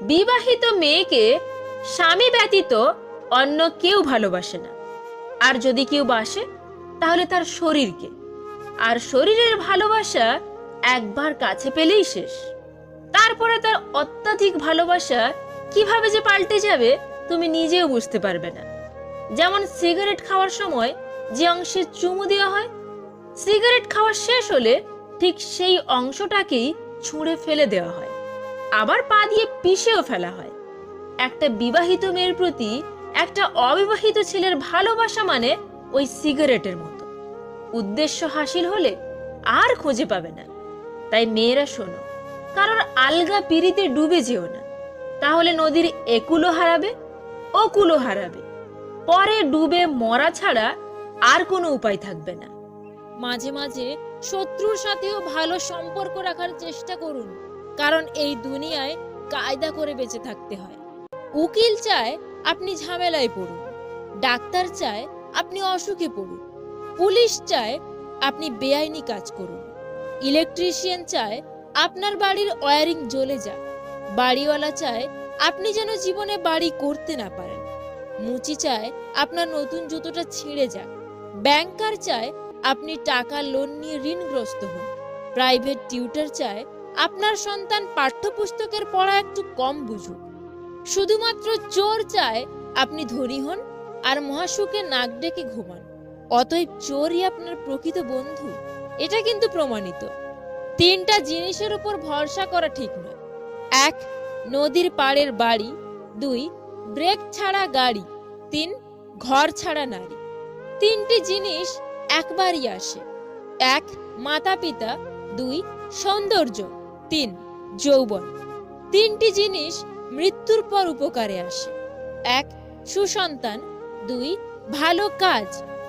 বিবাহিত মেয়েকে স্বামী ব্যতীত অন্য কেউ ভালোবাসে না। আর যদি কেউ বাসে তাহলে তার শরীরকে। আর শরীরের ভালোবাসা একবার কাছে পেলেই শেষ। তারপরে তার অত্যাধিক ভালোবাসা কিভাবে যে পাল্টে যাবে তুমি নিজেও বুঝতে পারবে না। যেমন সিগারেট খাওয়ার সময় যে অংশে চুমু দেওয়া হয়, সিগারেট খাওয়া শেষ হলে ঠিক সেই অংশটাকেই ছুঁড়ে ফেলে দেওয়া হয়, আবার পা দিয়ে পিষেও ফেলা হয়। একটা বিবাহিত মেয়ের প্রতি একটা অবিবাহিত ছেলের ভালোবাসা মানে ওই সিগারেটের মতো, উদ্দেশ্য হাসিল হলে আর খুঁজে পাবে না। তাই মেয়েরা শোনো, কারণ আলগা পিড়িতে ডুবে যেও না, তাহলে নদীর একুলও হারাবে ওকুলও হারাবে, পরে ডুবে মরা ছাড়া আর কোনো উপায় থাকবে না। মাঝে মাঝে শত্রুর সাথেও ভালো সম্পর্ক রাখার চেষ্টা করুন, কারণ এই দুনিয়ায় কায়দা করে বেঁচে থাকতে হয়। উকিল চায় আপনি ঝামেলায় পড়ুন, ডাক্তার চায় আপনি অসুখে পড়ুন, পুলিশ চায় আপনি বেআইনি কাজ করুন, ইলেকট্রিশিয়ান চায় আপনার বাড়ির ওয়্যারিং জ্বলে যাক, বাড়িওয়ালা চায় আপনি যেন জীবনে বাড়ি করতে না পারেন, মুচি চায় আপনার নতুন জুতোটা ছিঁড়ে যাক, ব্যাংকার চায় আপনি টাকা লোন নিয়ে ঋণগ্রস্ত হন, প্রাইভেট টিউটর চায় আপনার সন্তান পাঠ্যপুস্তকের পড়া একটু কম বুঝুক, শুধুমাত্র চোর চায় আপনি ধনী হন আর মহাসুখে নাক ডেকে ঘুমান। অতএব চোরই আপনার প্রকৃত বন্ধু, এটা কিন্তু প্রমাণিত। তিনটা জিনিসের উপর ভরসা করা ঠিক নয়: 1, নদীর পাড়ের বাড়ি; 2, ব্রেক ছাড়া গাড়ি; 3, ঘর ছাড়া নারী। তিনটি জিনিস একবারই আসে: 1, মাতা পিতা; 2, সৌন্দর্য; 3, যৌবন। তিনটি জিনিস মৃত্যুর পর উপকারে আসে: 1, সুসন্তান; 2, ভালো কাজ;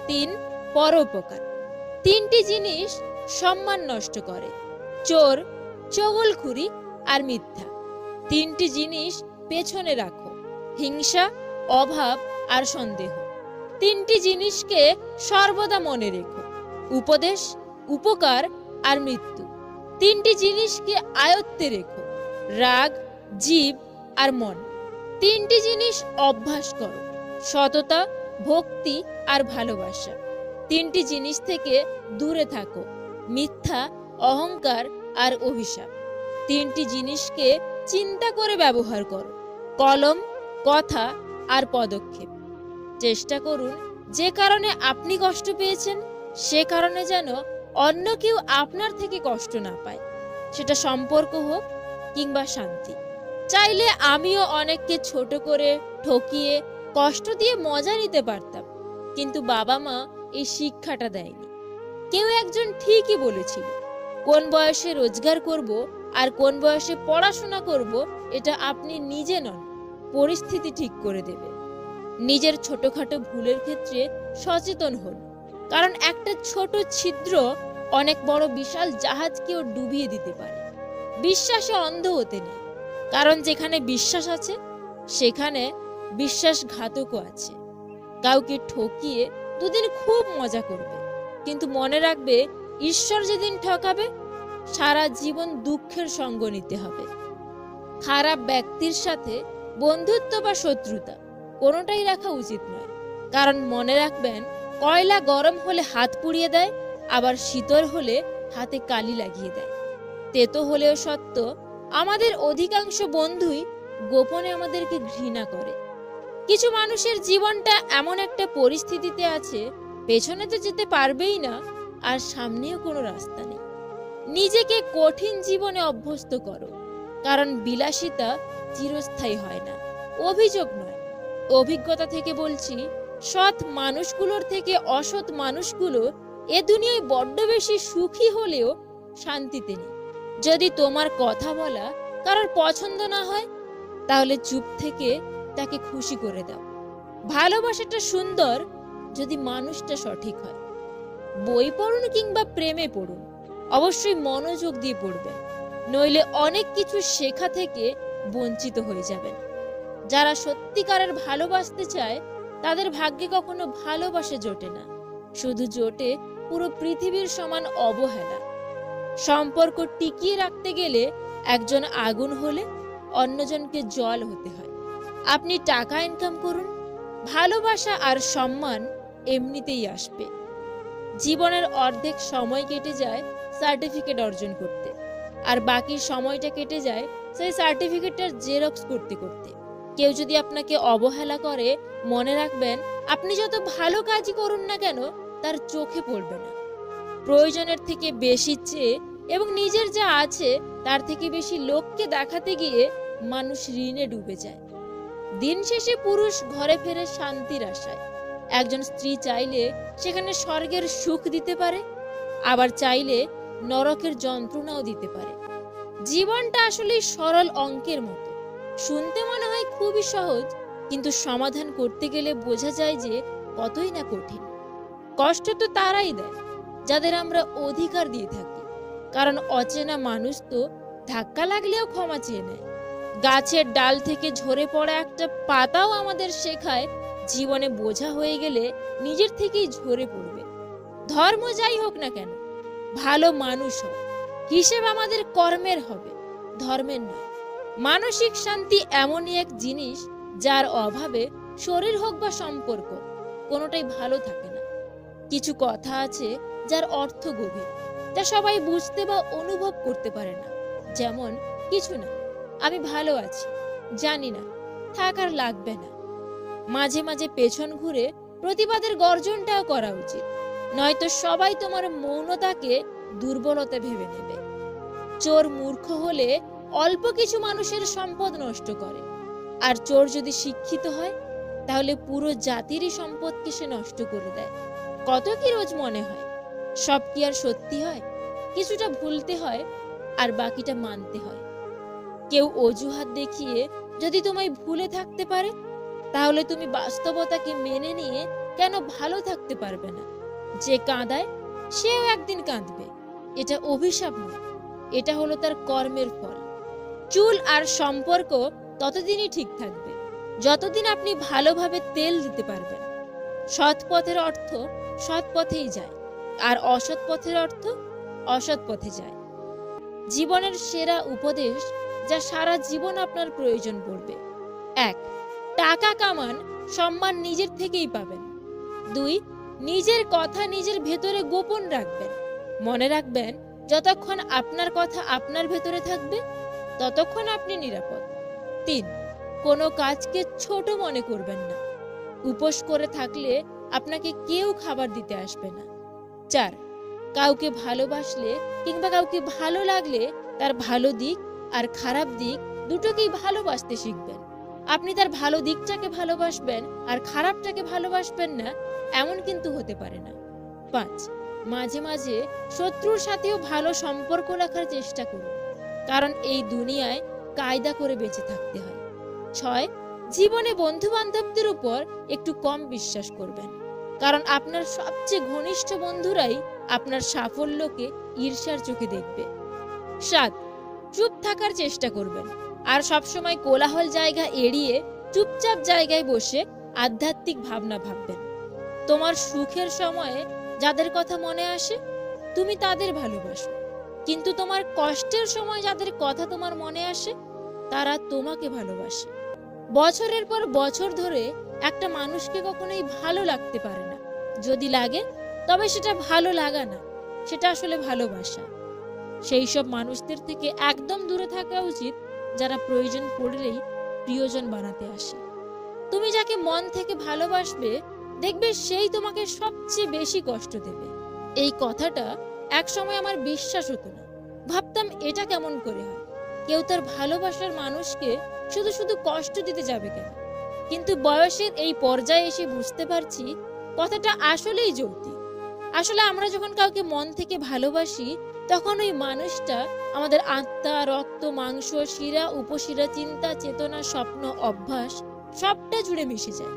3, পরোপকার। তিনটি জিনিস সম্মান নষ্ট করে: চোর, চগলখুরি আর মিথ্যা। তিনটি জিনিস পেছনে রাখো: হিংসা, অভাব আর সন্দেহ। তিনটি জিনিসকে সর্বদা মনে রেখো: উপদেশ, উপকার আর মৃত্যু। তিনটি জিনিসকে আয়ত্তে রেখো: রাগ, জীব আর মন। তিনটি জিনিস অভ্যাস করো: সততা, ভক্তি আর ভালোবাসা। তিনটি জিনিস থেকে দূরে থাকো: মিথ্যা, অহংকার আর অভিশাপ। তিনটি জিনিসকে চিন্তা করে ব্যবহার করো: কলম, কথা আর পদক্ষেপ। চেষ্টা করুন যে কারণে আপনি কষ্ট পেয়েছেন সে কারণে যেন অন্য কেউ আপনার থেকে কষ্ট না পায়, সেটা সম্পর্ক হোক কিংবা শান্তি। চাইলে আমিও অনেককে ছোট করে, ঠকিয়ে, কষ্ট দিয়ে মজা নিতে পারতাম, কিন্তু বাবা মা এই শিক্ষাটা দেয়নি। কেউ একজন ঠিকই বলেছিল, কোন বয়সে রোজগার করব আর কোন বয়সে পড়াশোনা করব এটা আপনি নিজে নন, পরিস্থিতি ঠিক করে দেবে। নিজের ছোটখাটো ভুলের ক্ষেত্রে সচেতন হন, কারণ একটা ছোট ছিদ্র অনেক বড় বিশাল জাহাজকেও ডুবিয়ে দিতে পারে। বিশ্বাসে অন্ধ হতে নেই, কারণ যেখানে বিশ্বাস আছে সেখানে বিশ্বাসঘাতকও আছে। কাউকে ঠকিয়ে দুদিন খুব মজা করবে, কিন্তু মনে রাখবে ঈশ্বর যেদিন ঠকাবে সারা জীবন দুঃখের সঙ্গ নিতে হবে। খারাপ ব্যক্তির সাথে বন্ধুত্ব বা শত্রুতা কোনোটাই রাখা উচিত নয়, কারণ মনে রাখবেন কয়লা গরম হলে হাত পুড়িয়ে দেয়, আবার শীতল হলে হাতে কালি লাগিয়ে দেয়। তেতো হলেও সত্য, আমাদের অধিকাংশ বন্ধুই গোপনে আমাদেরকে ঘৃণা করে। কিছু মানুষের জীবনটা এমন একটা পরিস্থিতিতে আছে, পেছনে তো যেতে পারবেই না আর সামনেও কোনো রাস্তা নেই। নিজেকে কঠিন জীবনে অভ্যস্ত করো, কারণ বিলাসিতা চিরস্থায়ী হয় না। অভিযোগ নয়, অভিজ্ঞতা থেকে বলছি, সৎ মানুষগুলোর থেকে অসৎ মানুষগুলো এ দুনিয়ায় বড্ড বেশি সুখী হলেও শান্তিতে নেই। যদি তোমার কথা বলা কারোর পছন্দ না হয় তাহলে চুপ থেকে তাকে খুশি করে দাও। ভালোবাসাটা সুন্দর যদি মানুষটা সঠিক হয়। বই পড়ুন কিংবা প্রেমে পড়ুন, অবশ্যই মনোযোগ দিয়ে পড়বেন, নইলে অনেক কিছু শেখা থেকে বঞ্চিত হয়ে যাবেন। যারা সত্যিকারের ভালোবাসতে চায় তাদের ভাগ্যে কখনো ভালোবাসা জোটে না, শুধু জোটে পুরো পৃথিবীর সমান অবহেলা। সম্পর্ক টিকিয়ে রাখতে গেলে একজন আগুন হলে অন্যজনকে জল হতে হয়। আপনি টাকা ইনকাম করুন, ভালোবাসা আর সম্মান এমনিতেই আসবে। জীবনের অর্ধেক সময় কেটে যায় সার্টিফিকেট অর্জন করতে, আর বাকি সময়টা কেটে যায় সেই সার্টিফিকেটটার জেরক্স করতে করতে। কেউ যদি আপনাকে অবহেলা করে, মনে রাখবেন আপনি যত ভালো কাজই করুন না কেন তার চোখে পড়বে না। প্রয়োজনের থেকে বেশি চেয়ে এবং নিজের যা আছে তার থেকে বেশি লোককে দেখাতে গিয়ে মানুষ ঋণে ডুবে যায়। দিন শেষে পুরুষ ঘরে ফেরে শান্তির আশায়। একজন স্ত্রী চাইলে সেখানে স্বর্গের সুখ দিতে পারে, আবার চাইলে নরকের যন্ত্রণাও দিতে পারে। জীবনটা আসলে সরল অঙ্কের মতো। শুনতে মনে হয় খুবই সহজ, কিন্তু সমাধান করতে গেলে বোঝা যায় যে কতই না কঠিন। কষ্ট তো তারাই দেয় যাদের আমরা অধিকার দিয়ে থাকি, কারণ অচেনা মানুষ তো ধাক্কা লাগলেও ক্ষমা চেয়ে নেয়। গাছের ডাল থেকে ঝরে পড়া একটা পাতাও আমাদের শেখায় জীবনে বোঝা হয়ে গেলে নিজের থেকেই ঝরে পড়বে। ধর্ম যাই হোক না কেন, ভালো মানুষ হোক, হিসেব আমাদের কর্মের হবে, ধর্মের নয়। মানসিক শান্তি এমনই এক জিনিস যার অভাবে শরীর হোক বা সম্পর্ক কোনোটাই ভালো থাকে না। কিছু কথা আছে যার অর্থ গভীর, যা সবাই বুঝতে বা অনুভব করতে পারে না। যেমন, কিছু না, আমি ভালো আছি, জানি না, থাকার লাগবে না। মাঝে মাঝে পেছন ঘুরে প্রতিবাদের গর্জনটাও করা উচিত, নয়তো সবাই তোমার মৌনতাকে দুর্বলতা ভেবে নেবে। চোর মূর্খ হলে অল্প কিছু মানুষের সম্পদ নষ্ট করে, আর চোর যদি শিক্ষিত হয় তাহলে পুরো জাতিরই সম্পদকে সে নষ্ট করে দেয়। কত কি রোজ মনে হয়, সব কি আর সত্যি হয়? কিছুটা ভুলতে হয় আর বাকিটা মানতে হয়। কেউ অজুহাত দেখিয়ে যদি তোমায় ভুলে থাকতে পারে, তাহলে তুমি বাস্তবতাকে মেনে নিয়ে কেন ভালো থাকতে পারবে না? যে কাঁদায় সেও একদিন কাঁদবে, এটা অভিশাপ নয়, এটা হলো তার কর্মের ফল। চুল আর সম্পর্ক ততদিনই ঠিক থাকবে যতদিন আপনি ভালোভাবে তেল দিতে পারবেন। সৎ পথের অর্থ সৎ পথেই যায়, আর অসৎ পথের অর্থ অসৎ পথে যায়। জীবনের সেরা উপদেশ যা সারা জীবন আপনার প্রয়োজন পড়বে: 1. টাকা কামান, সম্মান নিজের থেকেই পাবেন। 2. নিজের কথা নিজের ভেতরে গোপন রাখবেন। মনে রাখবেন, যতক্ষণ আপনার কথা আপনার ভেতরে থাকবে ততক্ষণ আপনি নিরাপদ। 3. কোনো কাজকে ছোট মনে করবেন না। উপোস করে থাকলে আপনাকে কেউ খাবার দিতে আসবে না। 4. কাউকে ভালোবাসলে কিংবা কাউকে ভালো লাগলে তার ভালো দিক আর খারাপ দিক দুটোকেই ভালোবাসতে শিখবেন। আপনি তার ভালো দিকটাকে ভালোবাসবেন আর খারাপটাকে ভালোবাসবেন না, এমন কিন্তু হতে পারে না। 5. মাঝে মাঝে শত্রুর সাথেও ভালো সম্পর্ক রাখার চেষ্টা করুন, কারণ এই দুনিয়ায় কায়দা করে বেঁচে থাকতে হয়। 6. জীবনে বন্ধু বান্ধবদের উপর একটু কম বিশ্বাস করবেন, কারণ আপনার সবচেয়ে ঘনিষ্ঠ বন্ধুরাই আপনার সাফল্যকে ঈর্ষার চোখে দেখবে। 7. চুপ থাকার চেষ্টা করবেন, আর সবসময় কোলাহল জায়গা এড়িয়ে চুপচাপ জায়গায় বসে আধ্যাত্মিক ভাবনা ভাববেন। তোমার সুখের সময়ে যাদের কথা মনে আসে তুমি তাদের ভালোবাসো, কিন্তু তোমার কষ্টের সময় যাদের কথা তোমার মনে আসে তারা তোমাকে ভালোবাসে। বছরের পর বছর ধরে একটা মানুষকে কখনোই ভালো লাগতে পারে না। যদি লাগে তবে সেটা ভালো লাগা না, সেটা আসলে ভালোবাসা। সেই সব মানুষদের থেকে একদম দূরে থাকা উচিত যারা প্রয়োজন পড়লেই প্রিয়জন বানাতে আসে। তুমি যাকে মন থেকে ভালোবাসবে দেখবে সেই তোমাকে সবচেয়ে বেশি কষ্ট দেবে। এই কথাটা একসময় আমার বিশ্বাস হতো না, ভাবতাম এটা কেমন করে হয়, কেউ তার ভালোবাসার মানুষকে শুধু শুধু কষ্ট দিতে যাবে কেন? কিন্তু বয়সের এই পর্যায়ে এসে বুঝতে পারছি কথাটা আসলেই যৌক্তিক। আসলে আমরা যখন কাউকে মন থেকে ভালোবাসি তখন ওই মানুষটা আমাদের আত্মা, রক্ত, মাংস, শিরা, উপশিরা, চিন্তা, চেতনা, স্বপ্ন, অভ্যাস সবটা জুড়ে মিশে যায়।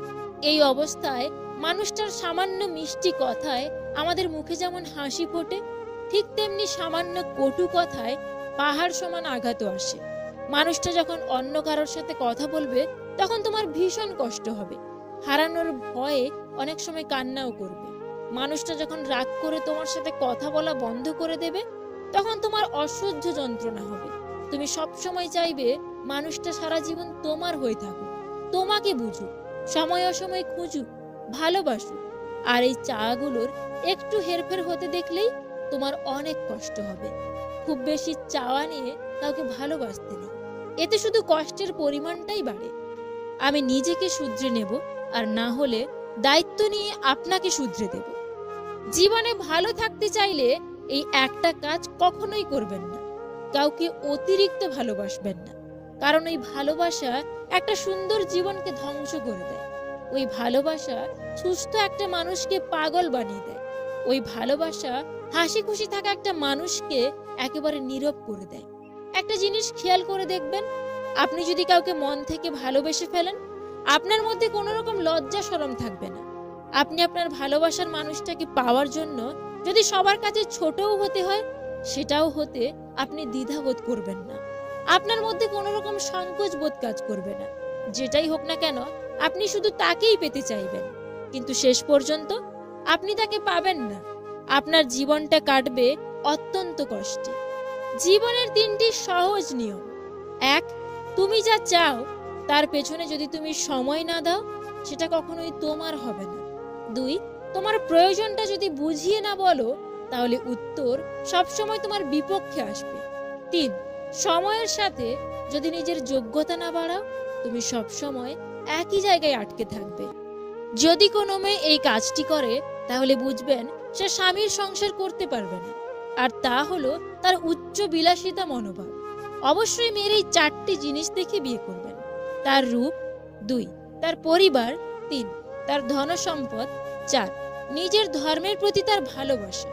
এই অবস্থায় মানুষটার সামান্য মিষ্টি কথায় আমাদের মুখে যেমন হাসি ফোটে, ঠিক তেমনি সামান্য কটু কথায় পাহাড় সমান আঘাতও আসে। মানুষটা যখন অন্য কারোর সাথে কথা বলবে তখন তোমার ভীষণ কষ্ট হবে, হারানোর ভয়ে অনেক সময় কান্নাও করবে। মানুষটা যখন রাগ করে তোমার সাথে কথা বলা বন্ধ করে দেবে তখন তোমার অসহ্য যন্ত্রণা হবে। তুমি সব সময় চাইবে মানুষটা সারা জীবন তোমার হয়ে থাকুক, তোমাকে বুঝুক, সময় অসময় খুঁজুক, ভালোবাসুক। আর এই চাওয়াগুলোর একটু হেরফের হতে দেখলেই তোমার অনেক কষ্ট হবে। খুব বেশি চাওয়া নিয়ে কাউকে ভালোবাসতে নেই, এতে শুধু কষ্টের পরিমাণটাই বাড়ে। আমি নিজেকে শুধরে নেব, আর না হলে দায়িত্ব নিয়ে আপনাকে শুধরে দেব। জীবনে ভালো থাকতে চাইলে এই একটা কাজ কখনোই করবেন না, কাউকে অতিরিক্ত ভালোবাসবেন না। কারণ ওই ভালোবাসা একটা সুন্দর জীবনকে ধ্বংস করে দেয়। ওই ভালোবাসা সুস্থ একটা মানুষকে পাগল বানিয়ে দেয়। ওই ভালোবাসা হাসি খুশি থাকা একটা মানুষকে একেবারে নীরব করে দেয়। একটা জিনিস খেয়াল করে দেখবেন, আপনি যদি কাউকে মন থেকে ভালোবেসে ফেলেন, আপনার মধ্যে কোনো রকম লজ্জা শরম থাকবে না। আপনি আপনার ভালোবাসার মানুষটাকে পাওয়ার জন্য যদি সবার কাছে ছোটও হতে হয়, সেটাও হতে আপনি দ্বিধাবোধ করবেন না। আপনার মধ্যে কোনো রকম সংকোচ বোধ কাজ করবে না। যেটাই হোক না কেন, আপনি শুধু তাকেই পেতে চাইবেন, কিন্তু শেষ পর্যন্ত আপনি তাকে পাবেন না। আপনার জীবনটা কাটবে অত্যন্ত কষ্টে। জীবনের 3টি সহজ নিয়ম। 1, তুমি যা চাও তার পেছনে যদি তুমি সময় না দাও, সেটা কখনোই তোমার হবে না। 2, তোমার প্রয়োজনটা যদি বুঝিয়ে না বলো, তাহলে উত্তর সবসময় তোমার বিপক্ষে আসবে। 3, সময়ের সাথে যদি নিজের যোগ্যতা না বাড়াও, তুমি সবসময় একই জায়গায় আটকে থাকবে। যদি কোনো মেয়ে এই কাজটি করে, তাহলে বুঝবেন সে স্বামীর সংসার করতে পারবে না। আর তা হলো তার উচ্চ বিলাসিতা মনোভাব। অবশ্যই মেয়ের এই 4টি জিনিস দেখে বিয়ে করবেন। তার রূপ, 2, তার পরিবার, 3, তার ধনসম্পদ, 4, নিজের ধর্মের প্রতি তার ভালোবাসা।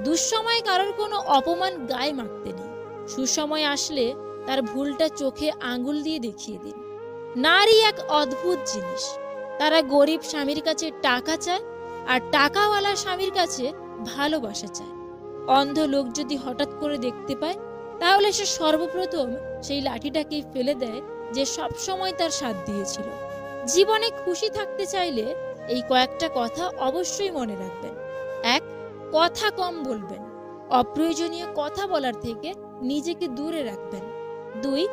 দুঃসময়ে কারোর কোনো অপমান গায়ে মাখতে নেই। সুসময় আসলে তার ভুলটা চোখে আঙ্গুল দিয়ে দেখিয়ে দিন। নারী এক অদ্ভুত জিনিস। তারা গরিব স্বামীর কাছে টাকা চায়, আর টাকাওয়ালা স্বামীর কাছে ভালোবাসা চায়। অন্ধ লোক যদি হঠাৎ করে দেখতে পায়, তাহলে সে সর্বপ্রথম সেই লাঠিটাকেই ফেলে দেয় যে সব সময় তার সাথ দিয়েছিল। জীবনে খুশি থাকতে চাইলে এই কয়েকটা কথা অবশ্যই মনে রাখবেন। 1, কথা কম বলবেন। অপ্রয়োজনীয় কথা বলার থেকে নিজেকে দূরে রাখবেন। 2,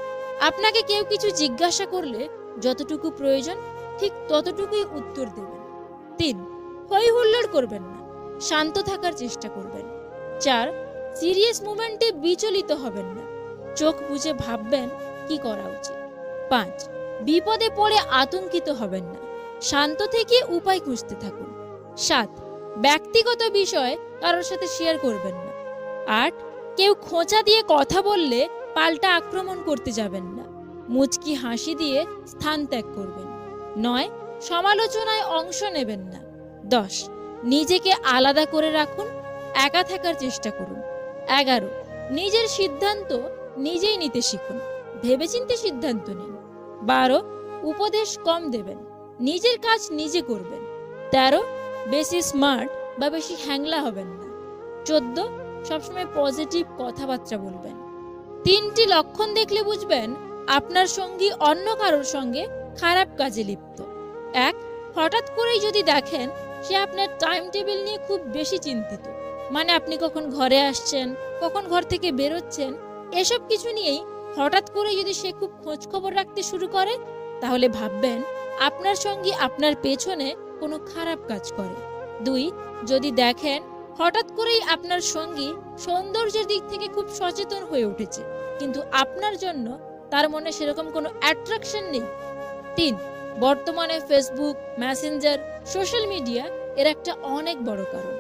আপনাকে কেউ কিছু জিজ্ঞাসা করলে যতটুকু প্রয়োজন ঠিক ততটুকুই উত্তর দেবেন। 3, হই হুল্লোড় করবেন না, শান্ত থাকার চেষ্টা করবেন। 4, সিরিয়াস মোমেন্টে বিচলিত হবেন না, চোখ বুজে ভাববেন কি করা উচিত। 5, বিপদে পড়ে আতঙ্কিত হবেন না, শান্ত থেকে উপায় খুঁজতে থাকুন। 7, ব্যক্তিগত বিষয় কারোর সাথে শেয়ার করবেন না। 8, কেউ খোঁচা দিয়ে কথা বললে পাল্টা আক্রমণ করতে যাবেন না, মুচকি হাসি দিয়ে স্থান ত্যাগ করবেন। 9, সমালোচনায় অংশ নেবেন না। 10, নিজেকে আলাদা করে রাখুন, একা থাকার চেষ্টা করুন। 11, নিজের সিদ্ধান্ত নিজেই নিতে শিখুন, ভেবেচিন্তে সিদ্ধান্ত নিন। 12, উপদেশ কম দেবেন, নিজের কাজ নিজে করবেন। 13, বেশি স্মার্ট বা বেশি হ্যাংলা হবেন না। 14, সবসময় পজিটিভ কথাবার্তা বলবেন। 3টি লক্ষণ দেখলে বুঝবেন আপনার সঙ্গী অন্য কারোর সঙ্গে খারাপ কাজে লিপ্ত। 1, হঠাৎ করেই যদি দেখেন সে আপনার টাইম টেবিল নিয়ে খুব বেশি চিন্তিত, মানে আপনি কখন ঘরে আসছেন, কখন ঘর থেকে বেরোচ্ছেন, এসব কিছু নিয়েই হঠাৎ করে যদি সে খুব খোঁজ খবর রাখতে শুরু করে, তাহলে ভাববেন আপনার সঙ্গী আপনার পেছনে কোনো খারাপ কাজ করে। 2, যদি দেখেন হঠাৎ করেই আপনার সঙ্গী সৌন্দর্যের দিক থেকে খুব সচেতন হয়ে উঠেছে, কিন্তু আপনার জন্য তার মনে সেরকম কোনো অ্যাট্রাকশন নেই। 3, বর্তমানে ফেসবুক, মেসেঞ্জার, সোশ্যাল মিডিয়া এর একটা অনেক বড় কারণ।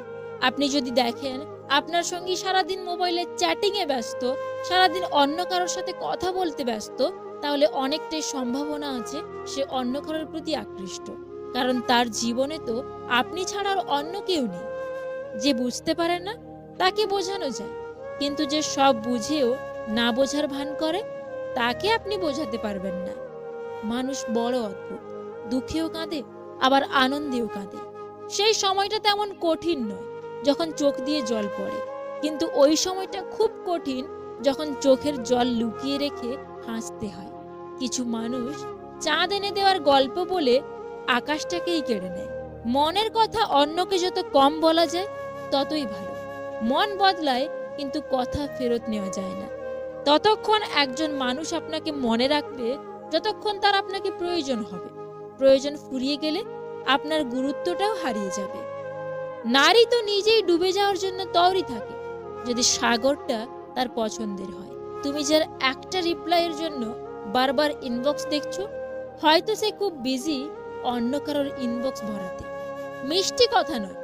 আপনি যদি দেখেন আপনার সঙ্গী সারাদিন মোবাইলে চ্যাটিংয়ে ব্যস্ত, সারাদিন অন্য কারোর সাথে কথা বলতে ব্যস্ত, তাহলে অনেকটাই সম্ভাবনা আছে সে অন্য কারোর প্রতি আকৃষ্ট। কারণ তার জীবনে তো আপনি ছাড়া আর অন্য কেউ নেই। যে বুঝতে পারে না তাকে বোঝানো যায়, কিন্তু যে সব বুঝেও না বোঝার ভান করে তাকে আপনি বোঝাতে পারবেন না। মানুষ বড় অদ্ভুত, দুঃখেও কাঁদে আবার আনন্দেও কাঁদে। সেই সময়টা তেমন কঠিন নয় যখন চোখ দিয়ে জল পড়ে, কিন্তু ওই সময়টা খুব কঠিন যখন চোখের জল লুকিয়ে রেখে হাসতে হয়। কিছু মানুষ চাঁদ এনে দেওয়ার গল্প বলে আকাশটাকেই কেড়ে নেয়। মনের কথা অন্যকে যত কম বলা যায় ততই ভালো। মন বদলায়, কিন্তু কথা ফেরত নেওয়া যায় না। ততক্ষণ একজন মানুষ আপনাকে মনে রাখবে যতক্ষণ তার আপনাকে প্রয়োজন হবে। প্রয়োজন ফুরিয়ে গেলে আপনার গুরুত্বটাও হারিয়ে যাবে। নারী তো নিজেই ডুবে যাওয়ার জন্য তৈরি থাকে যদি সাগরটা তার পছন্দের হয়। তুমি যার একটা রিপ্লাইয়ের জন্য বারবার ইনবক্স দেখছো, হয়তো সে খুব বিজি অন্য কারোর ইনবক্স ভরাতে। মিষ্টি কথা নয়,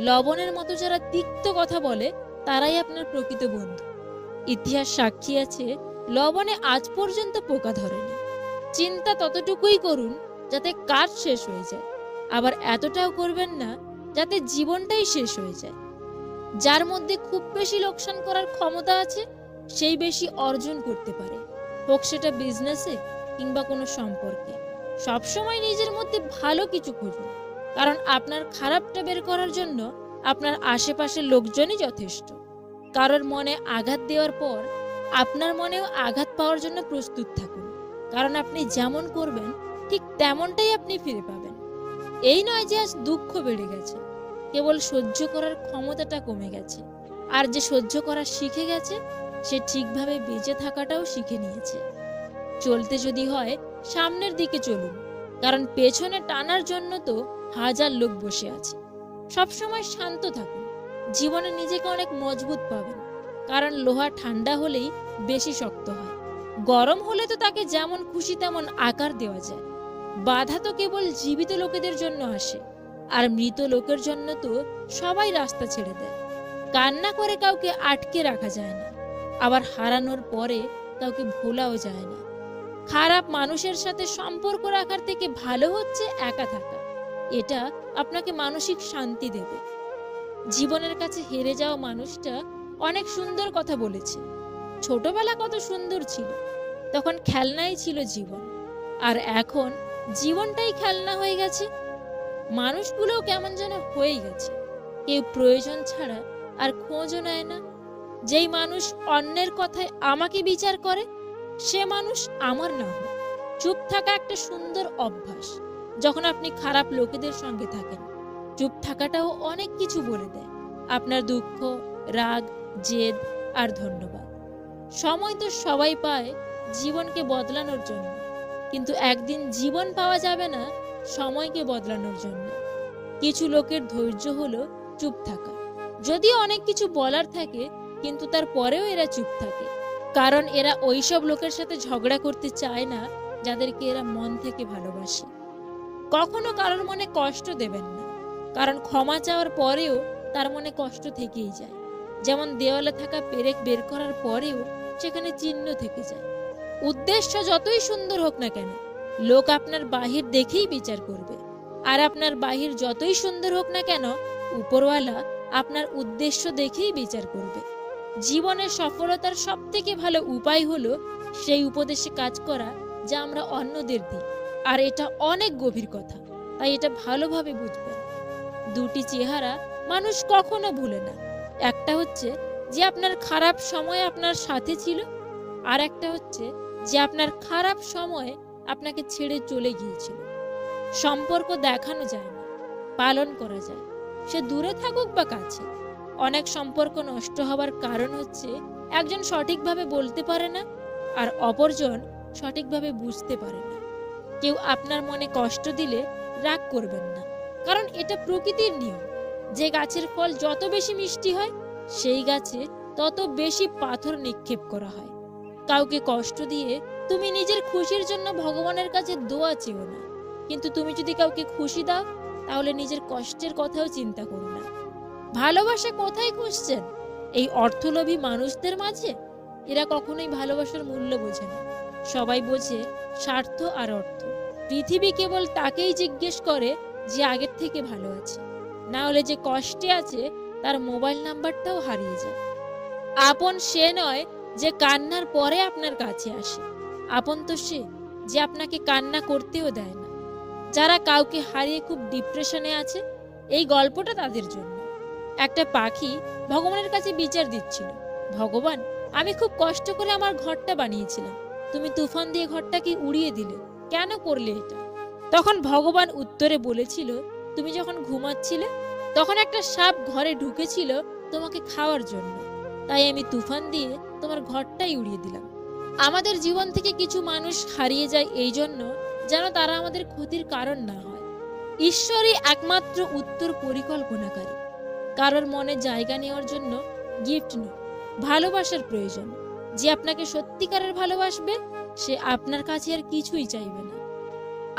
লবণের মতো যারা তিক্ত কথা বলে তারাই আপনার প্রকৃত বন্ধু। ইতিহাস সাক্ষী আছে, লবণে আজ পর্যন্ত পোকা ধরেনি। চিন্তা ততটুকুই করুন যাতে কাজ শেষ হয়ে যায়, আবার এতটাও করবেন না যাতে জীবনটাই শেষ হয়ে যায়। যার মধ্যে খুব বেশি লোকসান করার ক্ষমতা আছে সেই বেশি অর্জন করতে পারে, হোক সেটা বিজনেসে কিংবা কোনো সম্পর্কে। সবসময় নিজের মধ্যে ভালো কিছু খুঁজুন, কারণ আপনার খারাপটা বের করার জন্য আপনার আশেপাশের লোকজনই যথেষ্ট। কারোর মনে আঘাত দেওয়ার পর আপনার মনেও আঘাত পাওয়ার জন্য প্রস্তুত থাকুন, কারণ আপনি যেমন করবেন ঠিক তেমনটাই আপনি ফিরে পাবেন। এই নয় যে আজ দুঃখ বেড়ে গেছে, কেবল সহ্য করার ক্ষমতাটা কমে গেছে। আর যে সহ্য করা শিখে গেছে সে ঠিকভাবে বেঁচে থাকাটাও শিখে নিয়েছে। চলতে যদি হয় সামনের দিকে চলুন, কারণ পেছনে টানার জন্য তো হাজার লোক বসে আছে। সবসময় শান্ত থাকুন, জীবনে নিজেকে অনেক মজবুত পাবেন, কারণ লোহা ঠান্ডা হলেই বেশি শক্ত হয়। গরম হলে তো তাকে যেমন খুশি তেমন আকার দেওয়া যায়। বাধা তো কেবল জীবিত লোকেদের জন্য আসে, আর মৃত লোকের জন্য তো সবাই রাস্তা ছেড়ে দেয়। কান্না করে কাউকে আটকে রাখা যায় না, আবার হারানোর পরে কাউকে ভোলাও যায় না। খারাপ মানুষের সাথে সম্পর্ক রাখার থেকে ভালো হচ্ছে একা থাকা। এটা আপনাকে মানসিক শান্তি দেবে। জীবনের কাছে হেরে যাওয়া মানুষটা অনেক সুন্দর কথা বলেছে। ছোটবেলা কত সুন্দর ছিল, তখন খেলনাই ছিল জীবন, আর এখন জীবনটাই খেলনা হয়ে গেছে। মানুষগুলোও কেমন যেন হয়ে গেছে, কেউ প্রয়োজন ছাড়া আর খোঁজও নেয় না। যেই মানুষ অন্যের কথায় আমাকে বিচার করে সে মানুষ আমার না হোক। চুপ থাকা একটা সুন্দর অভ্যাস। যখন আপনি খারাপ লোকেদের সঙ্গে থাকেন, চুপ থাকাটাও অনেক কিছু বলে দেয়, আপনার দুঃখ, রাগ, জেদ আর ধন্যবাদ। সময় তো সবাই পায় জীবনকে বদলানোর জন্য, কিন্তু একদিন জীবন পাওয়া যাবে না সময়কে বদলানোর জন্য। কিছু লোকের ধৈর্য হলো চুপ থাকা। যদিও অনেক কিছু বলার থাকে, কিন্তু তারপরেও এরা চুপ থাকে, কারণ এরা ওইসব লোকের সাথে ঝগড়া করতে চায় না যাদেরকে এরা মন থেকে ভালোবাসে। কখনো কারোর মনে কষ্ট দেবেন না, কারণ ক্ষমা চাওয়ার পরেও তার মনে কষ্ট থেকেই যায়। যেমন দেওয়ালে থাকা পেরেক বের করার পরেও সেখানে চিহ্ন থেকে যায়। উদ্দেশ্য যতই সুন্দর হোক না কেন, লোক আপনার বাহির দেখেই বিচার করবে। আর আপনার বাহির যতই সুন্দর হোক না কেন, উপরওয়ালা আপনার উদ্দেশ্য দেখেই বিচার করবে। জীবনের সফলতার সব থেকে ভালো উপায় হলো সেই উপদেশে কাজ করা যা আমরা অন্যদের দিই। আর এটা অনেক গভীর কথা, তাই এটা ভালোভাবে বুঝবেন। দুটি চেহারা মানুষ কখনো ভুলে না। একটা হচ্ছে যে আপনার খারাপ সময়ে আপনার সাথে ছিল, আর একটা হচ্ছে যে আপনার খারাপ সময়ে আপনাকে ছেড়ে চলে গিয়েছিল। সম্পর্ক দেখানো যায় না, পালন করা যায়, সে দূরে থাকুক বা কাছে। অনেক সম্পর্ক নষ্ট হবার কারণ হচ্ছে একজন সঠিকভাবে বলতে পারে না আর অপরজন সঠিকভাবে বুঝতে পারে না। কেউ আপনার মনে কষ্ট দিলে রাগ করবেন না, কারণ এটা প্রকৃতির নিয়ম। যে গাছের ফল যত বেশি মিষ্টি হয় সেই গাছে তত বেশি পাথর নিক্ষেপ করা হয়। কাউকে কষ্ট দিয়ে তুমি নিজের খুশির জন্য ভগবানের কাছে দোয়া চেও না, কিন্তু তুমি যদি কাউকে খুশি দাও তাহলে নিজের কষ্টের কথাও চিন্তা করো না। ভালোবাসা কোথায় খুঁজছেন? এই অর্থলোভী মানুষদের মাঝে? এরা কখনোই ভালোবাসার মূল্য বোঝে না। সবাই বোঝে স্বার্থ আর অর্থ। পৃথিবী কেবল তাকেই জিজ্ঞেস করে যে আগের থেকে ভালো আছে, না হলে যে কষ্টে আছে তার মোবাইল নাম্বারটাও হারিয়ে যায়। আপন সে নয় যে কান্নার পরে আপনার কাছে আসে, আপন তো সে যে আপনাকে কান্না করতেও দেয় না। যারা কাউকে হারিয়ে খুব ডিপ্রেশনে আছে, এই গল্পটা তাদের জন্য। একটা পাখি ভগবানের কাছে বিচার দিচ্ছিল, ভগবান, আমি খুব কষ্ট করে আমার ঘরটা বানিয়েছিলাম, তুমি তুফান দিয়ে ঘরটাকে উড়িয়ে দিলে, কেন করলে এটা? তখন ভগবান উত্তরে বলেছিল, তুমি যখন ঘুমাচ্ছিলে তখন একটা সাপ ঘরে ঢুকেছিল তোমাকে খাওয়ার জন্য, তাই আমি তুফান দিয়ে তোমার ঘরটাই উড়িয়ে দিলাম। আমাদের জীবন থেকে কিছু মানুষ হারিয়ে যায় এই জন্য যেন তারা আমাদের ক্ষতির কারণ না হয়। ঈশ্বরই একমাত্র উত্তর পরিকল্পনাকারী। কারোর মনে জায়গা নেওয়ার জন্য গিফট নয়, ভালোবাসার প্রয়োজন। যে আপনাকে সত্যিকারের ভালোবাসবে সে আপনার কাছে আর কিছুই চাইবে না।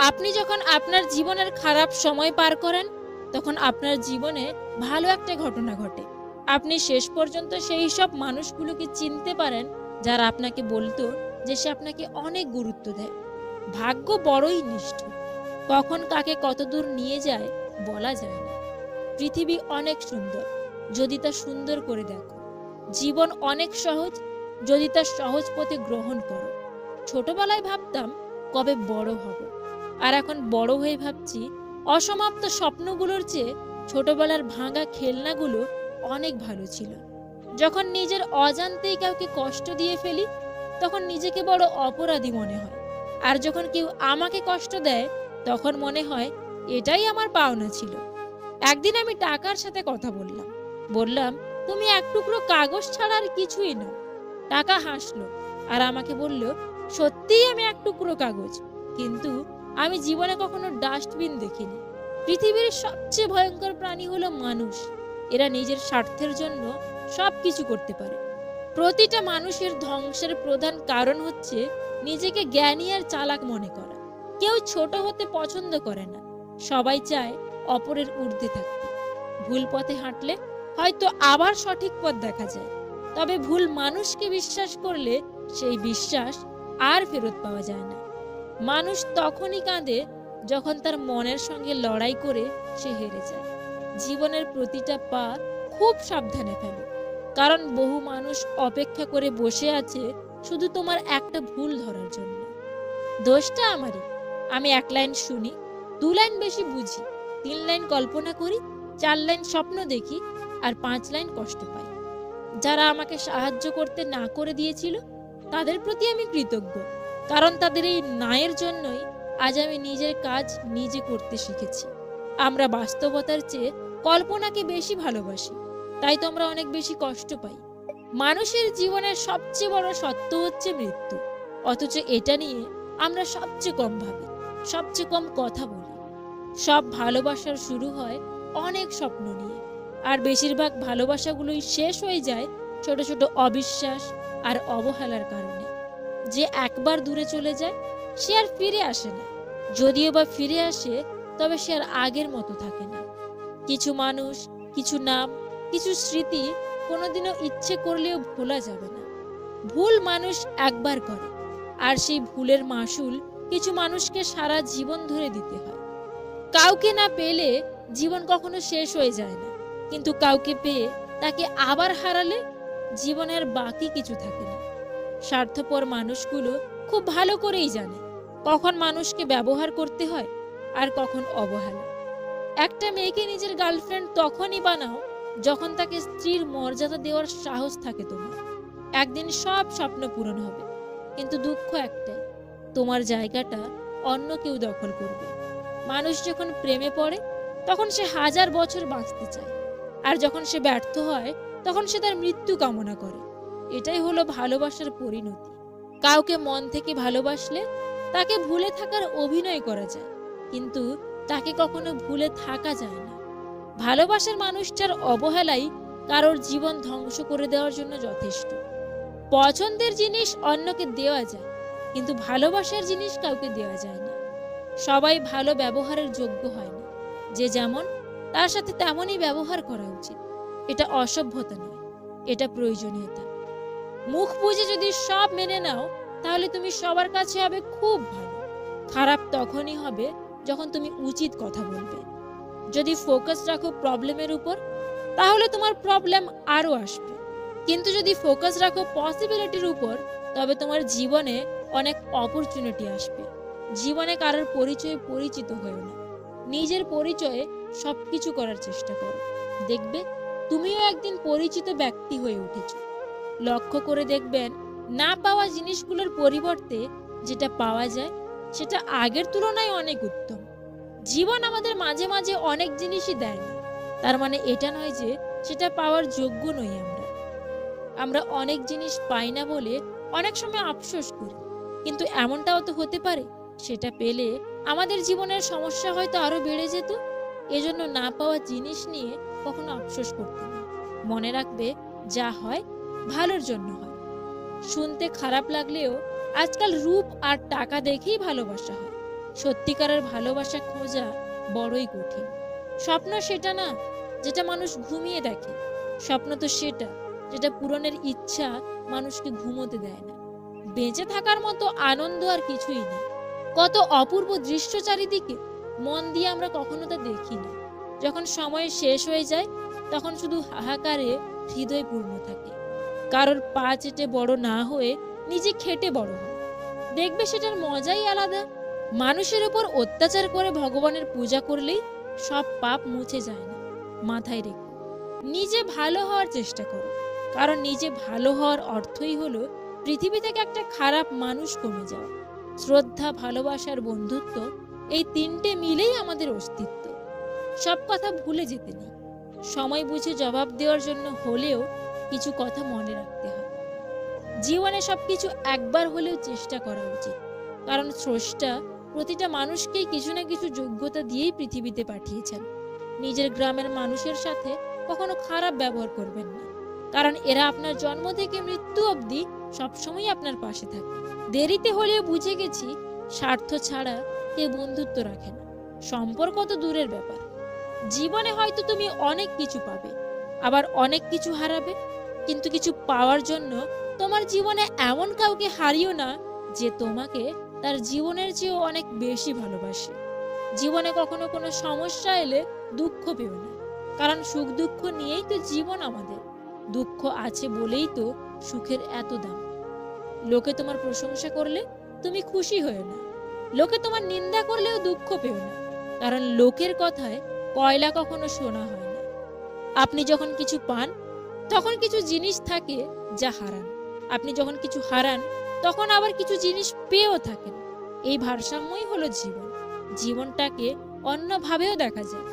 আপনি যখন আপনার জীবনের খারাপ সময় পার করেন তখন আপনার জীবনে ভালো একটা ঘটনা ঘটে। আপনি শেষ পর্যন্ত সেই সব মানুষগুলোকে চিনতে পারেন যারা আপনাকে বলতো যে সে আপনাকে অনেক গুরুত্ব দেয়। ভাগ্য বড়ই নিষ্ঠুর, কখন কাকে কতদূর নিয়ে যায় বলা যায় না। পৃথিবী অনেক সুন্দর যদি তা সুন্দর করে দেখো। জীবন অনেক সহজ যদি তা সহজ পথে গ্রহণ করো। ছোটবেলায় ভাবতাম কবে বড় হব, আর এখন বড় হয়ে ভাবছি অসমাপ্ত স্বপ্নগুলোর চেয়ে ছোটবেলার ভাঙা খেলনাগুলো অনেক ভালো ছিল। যখন নিজের অজান্তেই কাউকে কষ্ট দিয়ে ফেলি তখন নিজেকে বড় অপরাধী মনে হয়, আর যখন কেউ আমাকে কষ্ট দেয় তখন মনে হয় এটাই আমার পাওনা ছিল। একদিন আমি টাকার সাথে কথা বললাম তুমি এক টুকরো কাগজ ছাড়া আর কিছুই নও। টাকা হাসলো আর আমাকে বলল সত্যিই আমি এক টুকরো কাগজ, কিন্তু আমি জীবনে কখনো ডাস্টবিন দেখিনি। পৃথিবীর সবচেয়ে ভয়ঙ্কর প্রাণী হলো মানুষ। এরা নিজের স্বার্থের জন্য সবকিছু করতে পারে। প্রতিটা মানুষের ধ্বংসের প্রধান কারণ হচ্ছে নিজেকে জ্ঞানী আর চালাক মনে করা। কেউ ছোট হতে পছন্দ করে না, সবাই চায় অপরের ঊর্ধ্বে থাকতে। ভুল পথে হাঁটলে হয়তো আবার সঠিক পথ দেখা যায়, তবে ভুল মানুষকে বিশ্বাস করলে সেই বিশ্বাস আর ফেরত পাওয়া যায় না। মানুষ তখনই কাঁদে যখন তার মনের সঙ্গে লড়াই করে সে হেরে যায়। জীবনের প্রতিটা পা খুব সাবধানে ফেলো, কারণ বহু মানুষ অপেক্ষা করে বসে আছে শুধু তোমার একটা ভুল ধরার জন্য। দোষটা আমারই। আমি 1 লাইন শুনি, 2 লাইন বেশি বুঝি, 3 লাইন কল্পনা করি, 4 লাইন স্বপ্ন দেখি, আর 5 লাইন কষ্ট পাই। যারা আমাকে সাহায্য করতে না করে দিয়েছিল তাদের প্রতি আমি কৃতজ্ঞ, কারণ তাদের এই ন্যায়ের জন্যই আজ আমি নিজের কাজ নিজে করতে শিখেছি। আমরা বাস্তবতার চেয়ে কল্পনাকে বেশি ভালোবাসি, তাই তো আমরা অনেক বেশি কষ্ট পাই। মানুষের জীবনের সবচেয়ে বড় সত্য হচ্ছে মৃত্যু, অথচ এটা নিয়ে আমরা সবচেয়ে কম ভাবি, সবচেয়ে কম কথা বলি। সব ভালোবাসার শুরু হয় অনেক স্বপ্ন নিয়ে, আর বেশিরভাগ ভালোবাসাগুলোই শেষ হয়ে যায় ছোট ছোট অবিশ্বাস আর অবহেলার কারণে। যে একবার দূরে চলে যায় সে আর ফিরে আসে না, যদিও বা ফিরে আসে তবে সে আর আগের মতো থাকে না। কিছু মানুষ, কিছু নাম, কিছু স্মৃতি কোনোদিনও ইচ্ছে করলেও ভোলা যাবে না। ভুল মানুষ একবার করে, আর সেই ভুলের মাসুল কিছু মানুষকে সারা জীবন ধরে দিতে হয়। কাউকে না পেলে জীবন কখনো শেষ হয়ে যায় না, কিন্তু কাউকে পেয়ে তাকে আবার হারালে জীবনের বাকি কিছু থাকে না। স্বার্থপর মানুষগুলো খুব ভালো করেই জানে কখন মানুষকে ব্যবহার করতে হয় আর কখন অবহেলা। একটা মেয়েকে নিজের গার্লফ্রেন্ড তখনই বানাও যখন তাকে স্ত্রীর মর্যাদা দেওয়ার সাহস থাকে তোমার। একদিন সব স্বপ্ন পূরণ হবে, কিন্তু দুঃখ একটাই, তোমার জায়গাটা অন্য কেউ দখল করবে। মানুষ যখন প্রেমে পড়ে তখন সে 1000 বছর বাঁচতে চায়, আর যখন সে ব্যর্থ হয় তখন সে তার মৃত্যু কামনা করে। এটাই হলো ভালোবাসার পরিণতি। কাউকে মন থেকে ভালোবাসলে তাকে ভুলে থাকার অভিনয় করা যায়, কিন্তু তাকে কখনো ভুলে থাকা যায় না। ভালোবাসার মানুষটার অবহেলাই কারোর জীবন ধ্বংস করে দেওয়ার জন্য যথেষ্ট। পছন্দের জিনিস অন্যকে দেওয়া যায়, কিন্তু ভালোবাসার জিনিস কাউকে দেওয়া যায় না। সবাই ভালো ব্যবহারের যোগ্য হয় না, যে যেমন তার সাথে তেমনই ব্যবহার করা উচিত। এটা অসভ্যতা নয়, এটা প্রয়োজনীয়তা। মুখ বুঝে যদি সব মেনে নাও তাহলে তুমি সবার কাছে হবে খুব ভালো। খারাপ তখনই হবে যখন তুমি উচিত কথা বলবে। যদি ফোকাস রাখো প্রবলেমের উপর তাহলে তোমার প্রবলেম আরো আসবে, কিন্তু যদি ফোকাস রাখো পসিবিলিটির উপর তবে তোমার জীবনে অনেক অপরচুনিটি আসবে। জীবনে কারোর পরিচয়ে পরিচিত হয়েও না, নিজের পরিচয়ে সবকিছু করার চেষ্টা করো। দেখবে তুমিও একদিন পরিচিত ব্যক্তি হয়ে উঠেছো। লক্ষ্য করে দেখবেন না পাওয়া জিনিসগুলোর পরিবর্তে যেটা পাওয়া যায় সেটা আগের তুলনায় অনেক উত্তম। জীবন আমাদের মাঝে মাঝে অনেক জিনিসই দেয় না, তার মানে এটা নয় যে সেটা পাওয়ার যোগ্য নই আমরা। আমরা অনেক জিনিস পাই না বলে অনেক সময় আফসোস করি, কিন্তু এমনটাও তো হতে পারে সেটা পেলে আমাদের জীবনের সমস্যা হয়তো আরো বেড়ে যেত। এজন্য না পাওয়া জিনিস নিয়ে কখনো আফসোস করতে নেই। মনে রাখবে, যা হয় ভালোর জন্য হয়। শুনতে খারাপ লাগলেও আজকাল রূপ আর টাকা দেখেই ভালোবাসা হয়। সত্যিকারের ভালোবাসা খোঁজা বড়ই কঠিন। স্বপ্ন সেটা না যেটা মানুষ ঘুমিয়ে দেখে, স্বপ্ন তো সেটা যেটা পূরণের ইচ্ছা মানুষকে ঘুমোতে দেয় না। বেঁচে থাকার মতো আনন্দ আর কিছুই নেই। কত অপূর্ব দৃশ্য চারিদিকে, মন দিয়ে আমরা কখনো তা দেখি না। যখন সময় শেষ হয়ে যায় তখন শুধু হাহাকারে হৃদয় পূর্ণ থাকে। কারোর পা চেটে বড় না হয়ে নিজে খেটে বড় হয়, দেখবে সেটার মজাই আলাদা। মানুষের উপর অত্যাচার করে ভগবানের পূজা করলেই সব পাপ মুছে যায় না। মাথায় রেখো, নিজে ভালো হওয়ার চেষ্টা করো, কারণ নিজে ভালো হওয়ার অর্থই হলো পৃথিবী থেকে একটা খারাপ মানুষ কমে যাওয়া। শ্রদ্ধা, ভালোবাসার বন্ধুত্ব, এই তিনটে মিলেই আমাদের অস্তিত্ব। সব কথা ভুলে যেতে নেই, সময় বুঝে জবাব দেওয়ার জন্য হলেও কিছু কথা মনে রাখতে হয়। জীবনে সবকিছু একবার হলেও চেষ্টা করা উচিত, কারণ স্রষ্টা প্রতিটা মানুষকেই কিছু না কিছু যোগ্যতা দিয়েই পৃথিবীতে পাঠিয়েছেন। নিজের গ্রামের মানুষের সাথে কখনো খারাপ ব্যবহার করবেন না, কারণ এরা আপনার জন্ম থেকে মৃত্যু অবধি সবসময় আপনার পাশে থাকে। দেরিতে হলেও বুঝে গেছি, স্বার্থ ছাড়া কেউ বন্ধুত্ব রাখে না। সম্পর্ক তো দূরের ব্যাপার। জীবনে হয়তো তুমি অনেক কিছু পাবে, আবার অনেক কিছু হারাবে, কিন্তু কিছু পাওয়ার জন্য তোমার জীবনে এমন কাউকে হারিও না যে তোমাকে তার জীবনের চেয়েও অনেক বেশি ভালোবাসে। জীবনে কখনো কোনো সমস্যা এলে দুঃখ পেও না, কারণ সুখ দুঃখ নিয়েই তো জীবন আমাদের। দুঃখ আছে বলেই তো সুখের এত দাম। লোকে তোমার প্রশংসা করলে তুমি খুশি হও না, লোকে তোমার নিন্দা করলেও দুঃখ পেও না, কারণ লোকের কথায় কয়লা কখনো সোনা হয় না। আপনি যখন কিছু পান তখন কিছু জিনিস থাকে যা হারান, আপনি যখন কিছু হারান তখন আবার কিছু জিনিস পেয়েও থাকেন। এই ভারসাম্যই হলো জীবন। জীবনটাকে অন্যভাবেও দেখা যায়,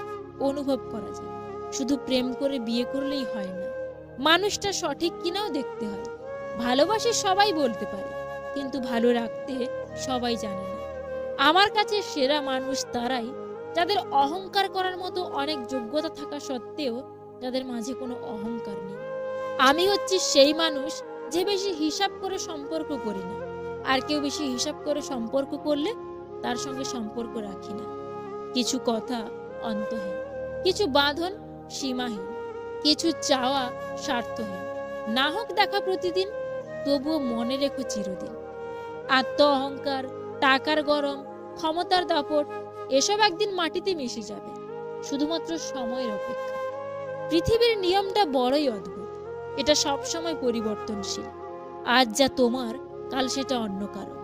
অনুভব করা যায়। শুধু প্রেম করে বিয়ে করলেই হয় না, মানুষটা সঠিক কিনাও দেখতে হয়। ভালোবাসি সবাই বলতে পারে, কিন্তু ভালো রাখতে সবাই জানে না। আমার কাছে সেরা মানুষ তারাই যাদের অহংকার করার মতো অনেক যোগ্যতা থাকা সত্ত্বেও যাদের মাঝে কোনো অহংকার নেই। আমি হচ্ছি সেই মানুষ যে বেশি হিসাব করে সম্পর্ক করি না, আর কেউ বেশি হিসাব করে সম্পর্ক করলে তার সঙ্গে সম্পর্ক রাখি না। কিছু কথা অন্তহীন, কিছু বাঁধন সীমাহীন, কিছু চাওয়া স্বার্থহীন। না হোক দেখা প্রতিদিন, তবুও মনে রেখো চিরদিন। আত্ম অহংকার, টাকার গরম, ক্ষমতার দাপট, এসব একদিন মাটিতে মিশে যাবে, শুধুমাত্র সময়ের অপেক্ষা। পৃথিবীর নিয়মটা বড়ই অদ্ভুত, এটা সবসময় পরিবর্তনশীল। আজ যা তোমার, কাল সেটা অন্য কারো।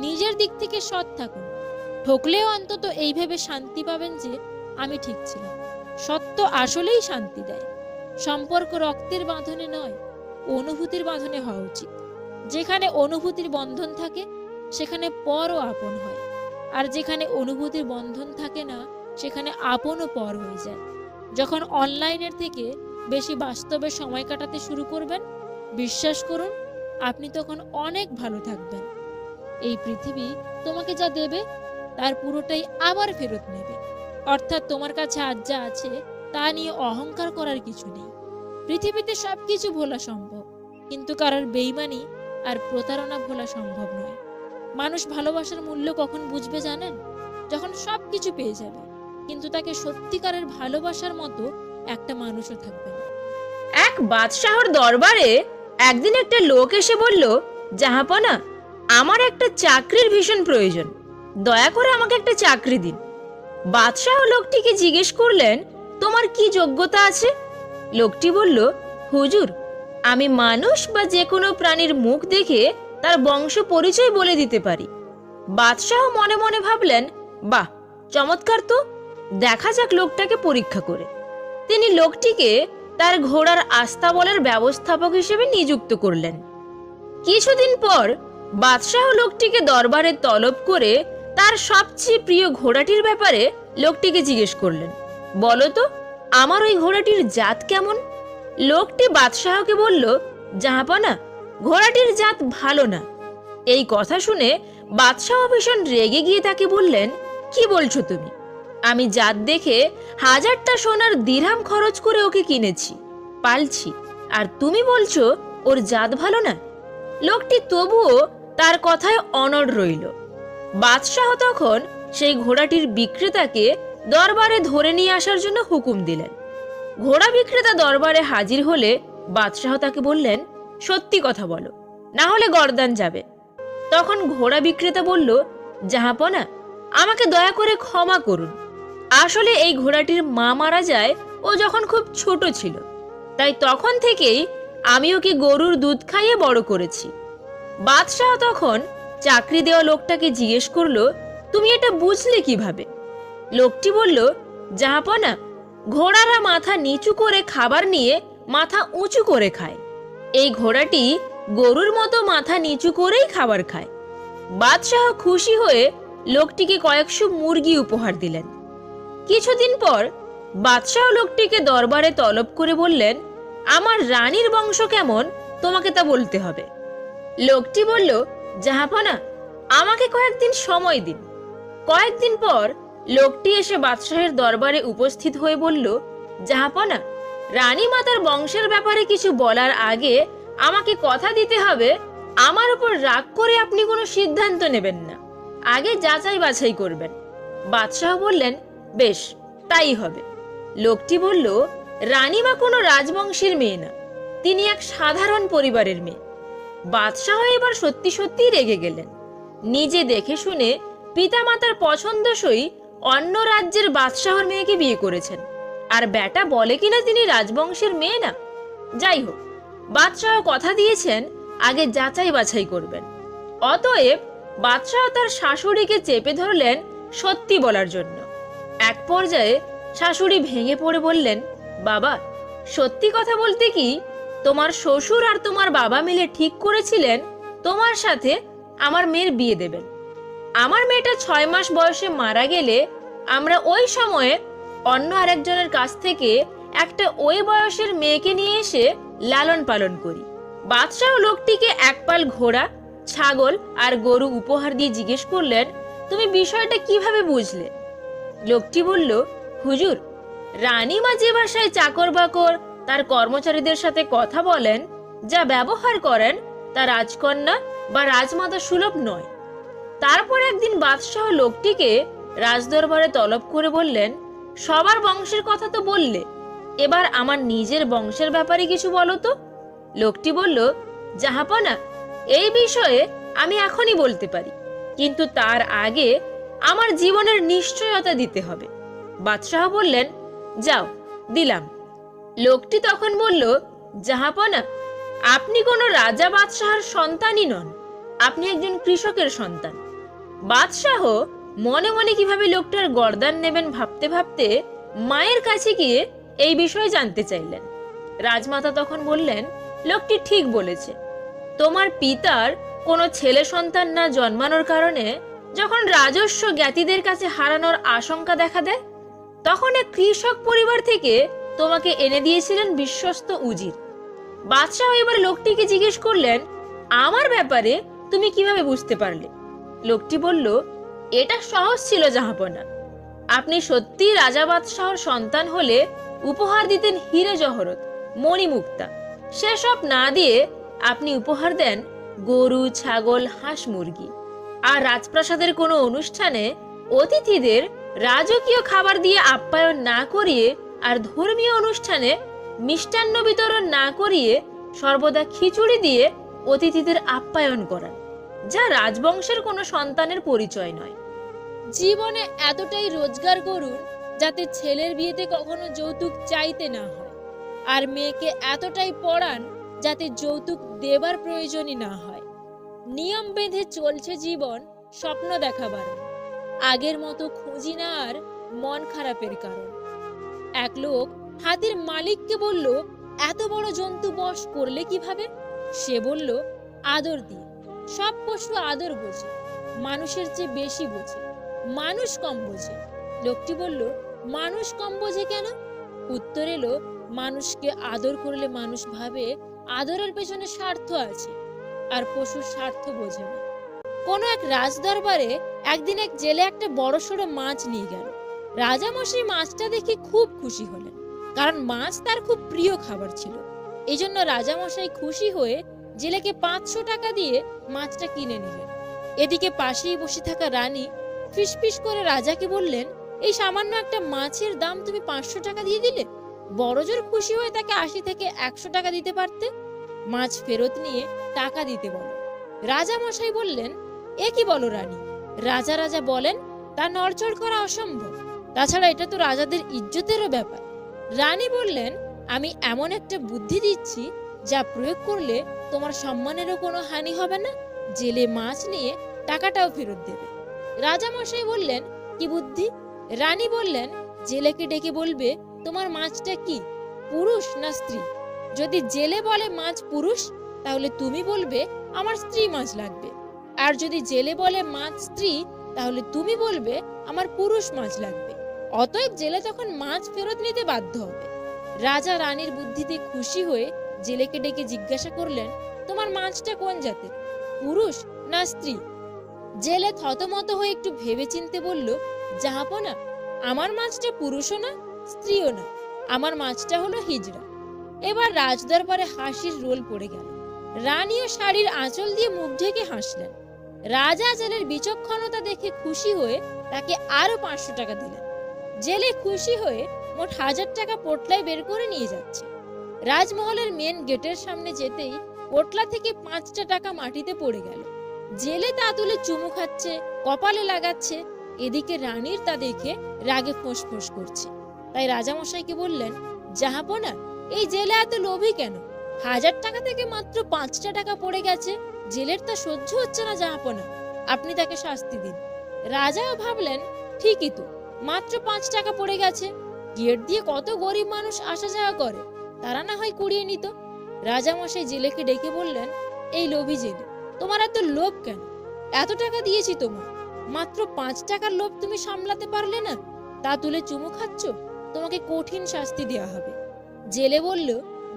নিজের দিক থেকে সৎ থাকুন, ঠকলেও অন্তত এই ভেবে শান্তি পাবেন যে আমি ঠিক ছিলাম। সত্য আসলেই শান্তি দেয়। সম্পর্ক রক্তের বাঁধনে নয়, অনুভূতির বাঁধনে হওয়া উচিত। যেখানে অনুভূতির বন্ধন থাকে সেখানে পরও আপন হয়, আর যেখানে অনুভূতির বন্ধন থাকে না সেখানে আপনও পর হয়ে যায়। যখন অনলাইনের থেকে বেশি বাস্তবে সময় কাটাতে শুরু করবেন, বিশ্বাস করুন আপনি তখন অনেক ভালো থাকবেন। এই পৃথিবী তোমাকে যা দেবে তার পুরোটাই আবার ফেরত নেবে। অর্থাৎ তোমার কাছে আজ যা আছে তা নিয়ে অহংকার করার কিছু নেই। পৃথিবীতে সবকিছু ভোলা সম্ভব, কিন্তু কারোর বেইমানি আর প্রতারণা ভোলা সম্ভব নয়। মানুষ ভালোবাসার মূল্য কখন বুঝবে জানেন? যখন সবকিছু পেয়ে যাবে, কিন্তু তাকে সত্যিকারের ভালোবাসার মতো একটা মানুষও থাকবে না। এক বাদশাহর দরবারে একদিন একটা লোক এসে বলল, জাহাপনা, আমার একটা চাকরির ভীষণ প্রয়োজন, দয়া করে আমাকে একটা চাকরি দিন। বাদশাহ লোকটিকে জিজ্ঞেস করলেন, তোমার কি যোগ্যতা আছে? লোকটি বলল, হুজুর, আমি মানুষ বা যে কোনো প্রাণীর মুখ দেখে তার বংশ পরিচয় বলে দিতে পারি। বাদশাহ মনে মনে ভাবলেন, বাহ, চমৎকার তো, দেখা যাক লোকটাকে পরীক্ষা করে। তিনি লোকটিকে তার ঘোড়ার আস্তাবলের ব্যবস্থাপক হিসেবে নিযুক্ত করলেন। কিছুদিন পর বাদশাহ লোকটিকে দরবারে তলব করে তার সবচেয়ে প্রিয় ঘোড়াটির ব্যাপারে লোকটিকে জিজ্ঞেস করলেন, বলো তো, আমার ওই ঘোড়াটির জাত কেমন? লোকটি বাদশাহকে বলল, জাহাপনা, ঘোড়াটির জাত ভালো না। এই কথা শুনে বাদশাহ ভীষণ রেগে গিয়ে তাকে বললেন, কি বলছো তুমি? আমি জাত দেখে 1000টা সোনার দিরহাম খরচ করে ওকে কিনেছি, পালছি, আর তুমি বলছো ওর জাত ভালো না? লোকটি তবুও তার কথায় অনড় রইল। বাদশাহ তখন সেই ঘোড়াটির বিক্রেতাকে দরবারে ধরে নিয়ে আসার জন্য হুকুম দিলেন। ঘোড়া বিক্রেতা দরবারে হাজির হলে বাদশাহ তাকে বললেন, সত্যি কথা বলো, না হলে গর্দান যাবে। তখন ঘোড়া বিক্রেতা বলল, জাহাপনা, আমাকে দয়া করে ক্ষমা করুন। আসলে এই ঘোড়াটির মা মারা যায় ও যখন খুব ছোট ছিল, তাই তখন থেকেই আমি ওকে গরুর দুধ খাইয়ে বড় করেছি। বাদশাহ তখন চাকরি দেওয়া লোকটাকে জিজ্ঞেস করলো, তুমি এটা বুঝলে কিভাবে? লোকটি বলল, জাহাপনা, ঘোড়ারা মাথা নিচু করে খাবার নিয়ে মাথা উঁচু করে খায়। এই ঘোড়াটি গরুর মতো মাথা নিচু করেই খাবার খায়। বাদশাহ খুশি হয়ে লোকটিকে কয়েকশো মুরগি উপহার দিলেন। কিছুদিন পর বাদশাহ লোকটিকে দরবারে তলব করে বললেন, আমার রানীর বংশ কেমন তোমাকে তা বলতে হবে। লোকটি বলল, জাহাপনা, আমাকে কয়েকদিন সময় দিন। কয়েকদিন পর লোকটি এসে বাদশাহের দরবারে উপস্থিত হয়ে বলল, জাহাপনা, রানী মাতার বংশের ব্যাপারে কিছু বলার আগে আমাকে কথা দিতে হবে আমার উপর রাগ করে আপনি কোনো সিদ্ধান্ত নেবেন না, আগে যাচাই বাছাই করবেন। বাদশাহ বললেন, বেশ, তাই হবে। লোকটি বলল, রানীমা কোনো রাজবংশের মেয়ে না, তিনি এক সাধারণ পরিবারের মেয়ে। বাদশাহ এবার সত্যি সত্যি রেগে গেলেন। নিজে দেখে শুনে পিতামাতার পছন্দসই অন্য রাজ্যের বাদশাহর মেয়েকে বিয়ে করেছেন, আর বেটা বলে কিনা তিনি রাজবংশের মেয়ে না। যাই হোক, বাদশাহ কথা দিয়েছেন আগে যাচাই বাছাই করবেন। অতএব বাদশাহ তার শাশুড়িকে চেপে ধরলেন সত্যি বলার জন্য। এক পর্যায়ে শাশুড়ি ভেঙে পড়ে বললেন, বাবা, সত্যি কথা বলতে কি, তোমার শ্বশুর আর তোমার বাবা মিলে ঠিক করেছিলেন তোমার সাথে আমার মেয়ের বিয়ে দেবেন। আমার মেয়েটা 6 মাস বয়সে মারা গেলে আমরা ওই সময়ে অন্য আরেকজনের কাছ থেকে একটা ওই বয়সের মেয়েকে নিয়ে এসে লালন পালন করি। বাদশাহ লোকটিকে এক পাল ঘোড়া, ছাগল আর গরু উপহার দিয়ে জিজ্ঞেস করলেন, তুমি বিষয়টা কিভাবে বুঝলে? লোকটি বলল, হুজুর, রানীমা যে ভাষায় চাকর বাকর তার কর্মচারীদের সাথে কথা বলেন, যা ব্যবহার করেন, তা রাজকন্যা বা রাজমাতা সুলভ নয়। তারপর একদিন বাদশাহ লোকটিকে রাজদরবারে তলব করে বললেন, সবার বংশের কথা তো বললে, এবার আমার নিজের বংশের ব্যাপারে কিছু বলো তো। লোকটি বলল, জাহাপনা, এই বিষয়ে আমি এখনই বলতে পারি, কিন্তু তার আগে আমার জীবনের নিশ্চয়তা দিতে হবে। বাদশাহ বললেন, যাও, দিলাম। লোকটি তখন বলল, জাহাপনা, আপনি কোনো রাজা বাদশাহর সন্তানই নন, আপনি একজন কৃষকের সন্তান। বাদশাহ মনে মনে কিভাবে লোকটার গর্দান নেবেন ভাবতে ভাবতে মায়ের কাছে গিয়ে এই বিষয়ে জানতে চাইলেন। রাজমাতা তখন বললেন, লোকটি ঠিক বলেছে। তোমার পিতার কোনো ছেলে সন্তান না জন্মানোর কারণে যখন রাজস্ব জ্ঞাতিদের কাছে হারানোর আশঙ্কা দেখা দেয়, তখন এক কৃষক পরিবার থেকে তোমাকে এনে দিয়েছিলেন বিশ্বস্ত উজির। বাদশাহ এবার লোকটিকে জিজ্ঞেস করলেন, আমার ব্যাপারে তুমি কিভাবে বুঝতে পারলে? লোকটি বলল, এটা সহজ ছিল জাহাপনা। আপনি সত্যি রাজা বাদশাহর সন্তান হলে উপহার দিতেন হীরে জহরত, মণিমুক্তা। সেসব না দিয়ে আপনি উপহার দেন গরু, ছাগল, হাঁস, মুরগি। আর রাজপ্রাসাদের কোনো অনুষ্ঠানে অতিথিদের রাজকীয় খাবার দিয়ে আপ্যায়ন না করিয়ে আর ধর্মীয় অনুষ্ঠানে মিষ্টান্ন বিতরণ না করিয়ে সর্বদা খিচুড়ি দিয়ে অতিথিদের আপ্যায়ন করান, যা রাজবংশের কোনো সন্তানের পরিচয় নয়। জীবনে এতটাই রোজগার করুন যাতে ছেলের বিয়েতে কখনো যৌতুক চাইতে না হয়, আর মেয়েকে এতটাই পড়ান যাতে যৌতুক দেবার প্রয়োজনই না হয়। নিয়ম বেঁধে চলছে জীবন, স্বপ্ন দেখা বারণ, আগের মতো খুঁজি না আর মন খারাপের কারণ। এক লোক হাতির মালিককে বলল, এত বড় জন্তু বশ করলে কিভাবে? সে বলল, আদর দিয়ে। সব পশু আদর বোঝে, মানুষের চেয়ে বেশি বোঝে, মানুষ কম বোঝে। লোকটি বলল, মানুষ কম বোঝে কেন? উত্তর এলো, মানুষকে আদর করলে মানুষ ভাবে আদরের পেছনে স্বার্থ আছে, আর পশুর স্বার্থ বোঝে না। কোনো এক রাজদরবারে একদিন এক জেলে একটা বড়সড় মাছ নিয়ে গেল। রাজামশাই মাছটা দেখে খুব খুশি হলেন, কারণ মাছ তার খুব প্রিয় খাবার ছিল। এই জন্য রাজামশাই খুশি হয়ে জেলেকে 500 টাকা দিয়ে মাছটা কিনে নিলেন। এদিকে পাশেই বসে থাকা রানী ফিসফিস করে রাজাকে বললেন, এই সামান্য একটা মাছের দাম তুমি 500 টাকা দিয়ে দিলে? বড়জোর খুশি হয়ে তাকে 80 থেকে 100 টাকা দিতে পারতে। মাছ ফেরত নিয়ে টাকা দিতে বলো। রাজা মশাই বললেন, এ কি বলো রানী? রাজা রাজা বলেন তা নড়চড় করা অসম্ভব। তাছাড়া এটা তো রাজাদের ইজ্জতেরও ব্যাপার। রানী বললেন, আমি এমন একটা বুদ্ধি দিচ্ছি যা প্রয়োগ করলে তোমার সম্মানেরও কোনো হানি হবে না, জেলে মাছ নিয়ে টাকাটাও ফেরত দেবে। রাজা মশাই বললেন, কি বুদ্ধি? রানী বললেন, জেলেকে ডেকে বলবে, তোমার মাছটা কি, পুরুষ না স্ত্রী? যদি জেলে বলে মাছ পুরুষ, তাহলে তুমি বলবে আমার স্ত্রী মাছ লাগবে। আর যদি জেলে বলে মাছ স্ত্রী, তাহলে তুমি বলবে আমার পুরুষ মাছ লাগবে। অতএব জেলে তখন মাছ ফেরত নিতে বাধ্য হবে। রাজা রানীর বুদ্ধিতে খুশি হয়ে জেলেকে ডেকে জিজ্ঞাসা করলেন, তোমার মাছটা কোন জাতের, পুরুষ না স্ত্রী? জেলে থতমত হয়ে একটু ভেবেচিন্তে বলল, জাহাপনা, আমার মাছটা পুরুষও না স্ত্রীও না, আমার মাছটা হলো হিজড়া। এবার রাজদরবারে হাসির রোল পড়ে গেল। রানীও শাড়ির আঁচল দিয়ে মুখ ঢেকে হাসলেন। রাজা জেলের বিচক্ষণতা দেখে খুশি হয়ে তাকে আরো 500 টাকা দিলেন। জেলে খুশি হয়ে মোট 1000 টাকা পোটলায় বের করে নিয়ে যাচ্ছে। রাজমহলের মেন গেটের সামনে যেতেই পোটলা থেকে 5টা টাকা মাটিতে পড়ে গেল। জেলে তা তুলে চুমু খাচ্ছে, কপালে লাগাচ্ছে। এদিকে রানীর তা দেখে রাগে ফোঁস করছে। তাই রাজামশাইকে বললেন, জাহাপনা, এই জেলে এত লোভী কেন? 1000 টাকা থেকে মাত্র 5টা টাকা পড়ে গেছে, জেলের তা সহ্য হচ্ছে না জাহাপনা, আপনি তাকে শাস্তি দিন। রাজাও ভাবলেন, ঠিকই তো, মাত্র 5 টাকা পড়ে গেছে, গেট দিয়ে কত গরিব মানুষ আসা যাওয়া করে, তারা না হয় কুড়িয়ে নিত। রাজামশাই জেলেকে ডেকে বললেন, এই লোভী জেলে, তোমার এত লোভ কেন? এত টাকা দিয়েছি তোমার, মাত্র 5 টাকার লোভ তুমি সামলাতে পারলে না, তা তুলে চুমু খাচ্ছ, তোমাকে কঠিন শাস্তি দেওয়া হবে। জেলে বলল,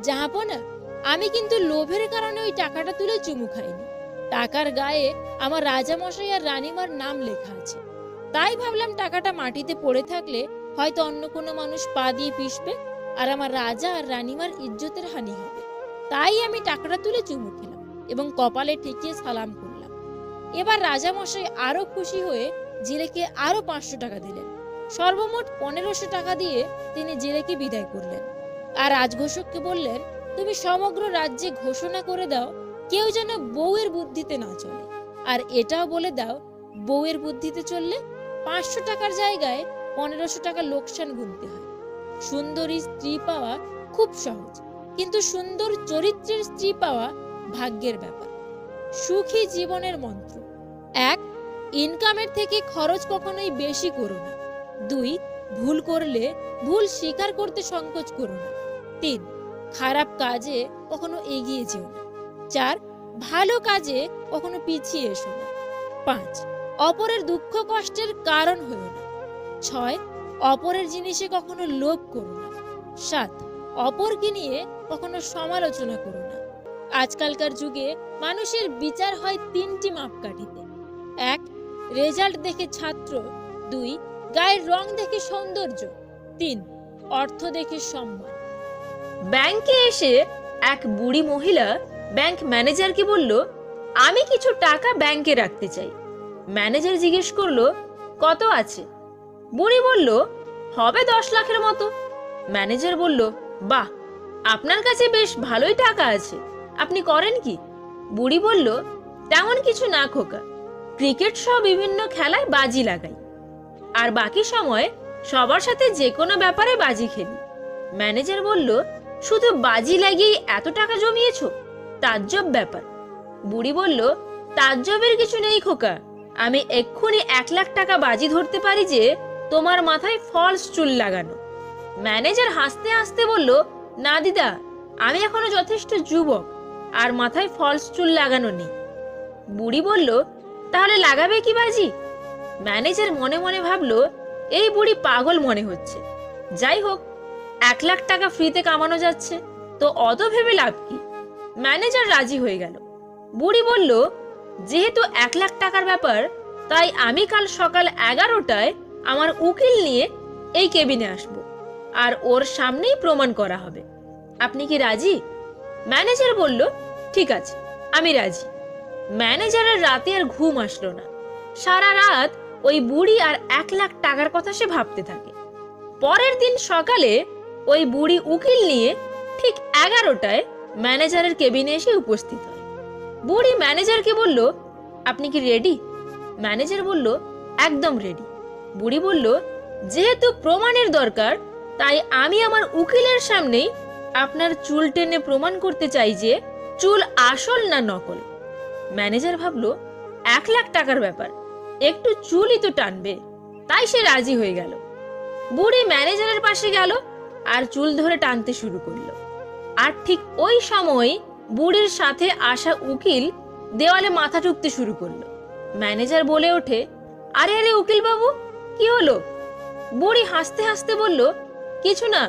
জাহাপনা, আমি কিন্তু লোভের কারণে ওই টাকাটা তুলে চুমু খাইনি। টাকার গায়ে আমার রাজামশাই আর রানীমার নাম লেখা আছে, তাই ভাবলাম টাকাটা মাটিতে পড়ে থাকলে হয়তো অন্য কোনো মানুষ পা দিয়ে পিষবে আর আমার রাজা আর রানীমার ইজ্জতের হানি হবে। তাই আমি টাকাটা তুলে চুমু খেলাম এবং কপালে ঠেকিয়ে সালাম করলাম। এবার রাজামশাই আরো খুশি হয়ে জেলেকে আরো 500 টাকা দিলেন। সর্বমোট 1500 টাকা দিয়ে তিনি জেলেকে বিদায় করলেন। আর রাজঘোষককে বললেন, তুমি সমগ্র রাজ্যে ঘোষণা করে দাও, কেউ যেন বউয়ের বুদ্ধিতে না চলে। আর এটাও বলে দাও, বউয়ের বুদ্ধিতে চললে 500 টাকার জায়গায় 1500 টাকা লোকসান গুনতে হয়। সুন্দরী স্ত্রী পাওয়া খুব সহজ, কিন্তু সুন্দর চরিত্রের স্ত্রী পাওয়া ভাগ্যের ব্যাপার। সুখী জীবনের মন্ত্র: 1. ইনকামের থেকে খরচ কখনোই বেশি করো না। 2. ভুল করলে ভুল স্বীকার করতে সংকোচ করো না। 3. খারাপ কাজে কখনো এগিয়ে যেও না। 4. ভালো কাজে কখনো পিছিয়ে এসো না। 5. অপরের দুঃখ কষ্টের কারণ হও না। 6. অপরের জিনিসে কখনো লোভ করো না। 7. অপরকে নিয়ে কখনো সমালোচনা করো না। আজকালকার যুগে মানুষের বিচার হয় 3টি মাপকাঠিতে: 1. রেজাল্ট দেখে ছাত্র। 2. গায়ের রং দেখে সৌন্দর্য। 3. অর্থ দেখে সম্মান। ব্যাংকে এসে এক বুড়ি মহিলা ব্যাংক ম্যানেজারকে বলল, আমি কিছু টাকা ব্যাংকে রাখতে চাই। ম্যানেজার জিজ্ঞেস করলো, কত আছে? বুড়ি বলল, হবে 10 লাখের মতো। ম্যানেজার বলল, বাহ, আপনার কাছে বেশ ভালোই টাকা আছে, আপনি করেন কি? বুড়ি বলল, তেমন কিছু না খোকা, ক্রিকেট সহ বিভিন্ন খেলায় বাজি লাগাই, আর বাকি সময় সবার সাথে যে কোনো ব্যাপারে বাজি খেলি। ম্যানেজার বলল, শুধু বাজি লাগিয়ে এত টাকা জমিয়েছ, তাজ্জব ব্যাপার। বুড়ি বলল, তাজ্জবের কিছু নেই খোকা, আমি এক্ষুনি 1 লাখ টাকা বাজি ধরতে পারি যে তোমার মাথায় ফলস চুল লাগানো। ম্যানেজার হাসতে হাসতে বলল, না দিদা, আমি এখনো যথেষ্ট যুবক, আর মাথায় ফলস চুল লাগানো নেই। বুড়ি বলল, তাহলে লাগাবে কি বাজি? ম্যানেজার মনে মনে ভাবলো, এই বুড়ি পাগল মনে হচ্ছে। যাই হোক, 1 লাখ টাকা ফ্রিতে কামানো যাচ্ছে, তো অত ভেবে লাভ কি? ম্যানেজার রাজি হয়ে গেল। বুড়ি বলল, যেহেতু 1 লাখ টাকার ব্যাপার, তাই আমি কাল সকাল 11টায় আমার উকিল নিয়ে এই কেবিনে আসব, আর ওর সামনেই প্রমাণ করা হবে। আপনি কি রাজি? ম্যানেজার বলল, ঠিক আছে, আমি রাজি। ম্যানেজারের রাতে আর ঘুম আসলো না। সারা রাত ওই বুড়ি আর 1 লাখ টাকার কথা সে ভাবতে থাকে। পরের দিন সকালে ওই বুড়ি উকিল নিয়ে ঠিক 11টায় ম্যানেজারের কেবিনে এসে উপস্থিত হয়। বুড়ি ম্যানেজারকে বলল, আপনি কি রেডি? ম্যানেজার বলল, একদম রেডি। বুড়ি বলল, যেহেতু প্রমাণের দরকার, তাই আমি আমার উকিলের সামনেই আপনার চুল টেনে প্রমাণ করতে চাই যে চুল আসল না নকল। ম্যানেজার ভাবলো, 1 লাখ টাকার ব্যাপার, একটু চুলই তো টানবে, তাই সে রাজি হয়ে গেল। বুড়ি ম্যানেজারের পাশে গেল আর চুল ধরে টানতে শুরু করলো। আর ঠিক ওই সময় বুড়ির সাথে আসা উকিল দেওয়ালে মাথা ঠুকতে শুরু করলো। ম্যানেজার বলে ওঠে, আরে আরে উকিল বাবু, কি হলো? বুড়ি হাসতে হাসতে বলল, কিছু না,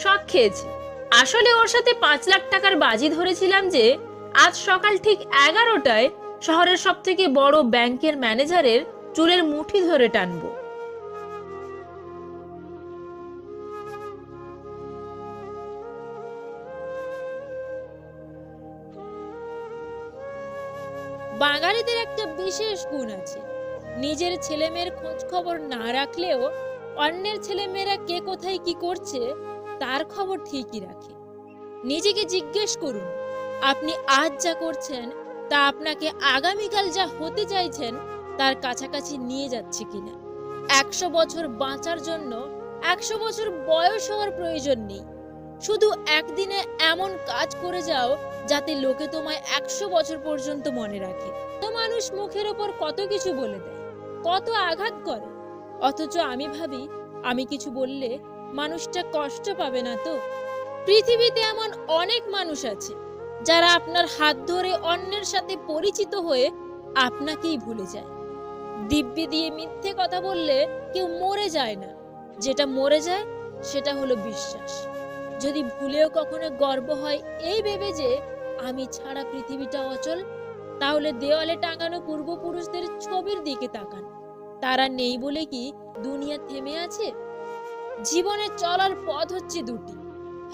শক খেয়েছে। আসলে ওর সাথে 5 লাখ টাকার বাজি ধরেছিলাম যে আজ সকাল ঠিক 11টায় শহরের সব থেকে বড় ব্যাংকের ম্যানেজারের চুলের মুঠি ধরে টানবো। বাঙালিদের একটা বিশেষ গুণ আছে, নিজের ছেলেমেয়ের খোঁজ খবর না রাখলেও অন্যের ছেলেমেয়েরা কে কোথায় কি করছে তার খবর ঠিকই রাখে। নিজেকে জিজ্ঞেস করুন, আপনি আজ যা করছেন তা আপনাকে আগামীকাল যা হতে চাইছেন তার কাছাকাছি নিয়ে যাচ্ছে কিনা। 100 বছর বাঁচার জন্য 100 বছর বয়স হওয়ার প্রয়োজন নেই। শুধু একদিনে এমন কাজ করে যাও যাতে লোকে তোমায় 100 বছর পর্যন্ত মনে রাখে। তো মানুষ মুখের ওপর কত কিছু বলে দেয়, কত আঘাত করে, অথচ আমি ভাবি আমি কিছু বললে মানুষটা কষ্ট পাবে না তো। পৃথিবীতে এমন অনেক মানুষ আছে যারা আপনার হাত ধরে অন্যের সাথে পরিচিত হয়ে আপনাকেই ভুলে যায়। দিব্যি দিয়ে মিথ্যে কথা বললে কেউ মরে যায় না, যেটা মরে যায় সেটা হলো বিশ্বাস। যদি ভুলেও কখনো গর্ব হয় এই ভেবে যে আমি ছাড়া পৃথিবীটা অচল, তাহলে দেওয়ালে টাঙানো পূর্বপুরুষদের ছবির দিকে তাকান। তারা নেই বলে কি দুনিয়া থেমে আছে? জীবনে চলার পথ হচ্ছে দুটি,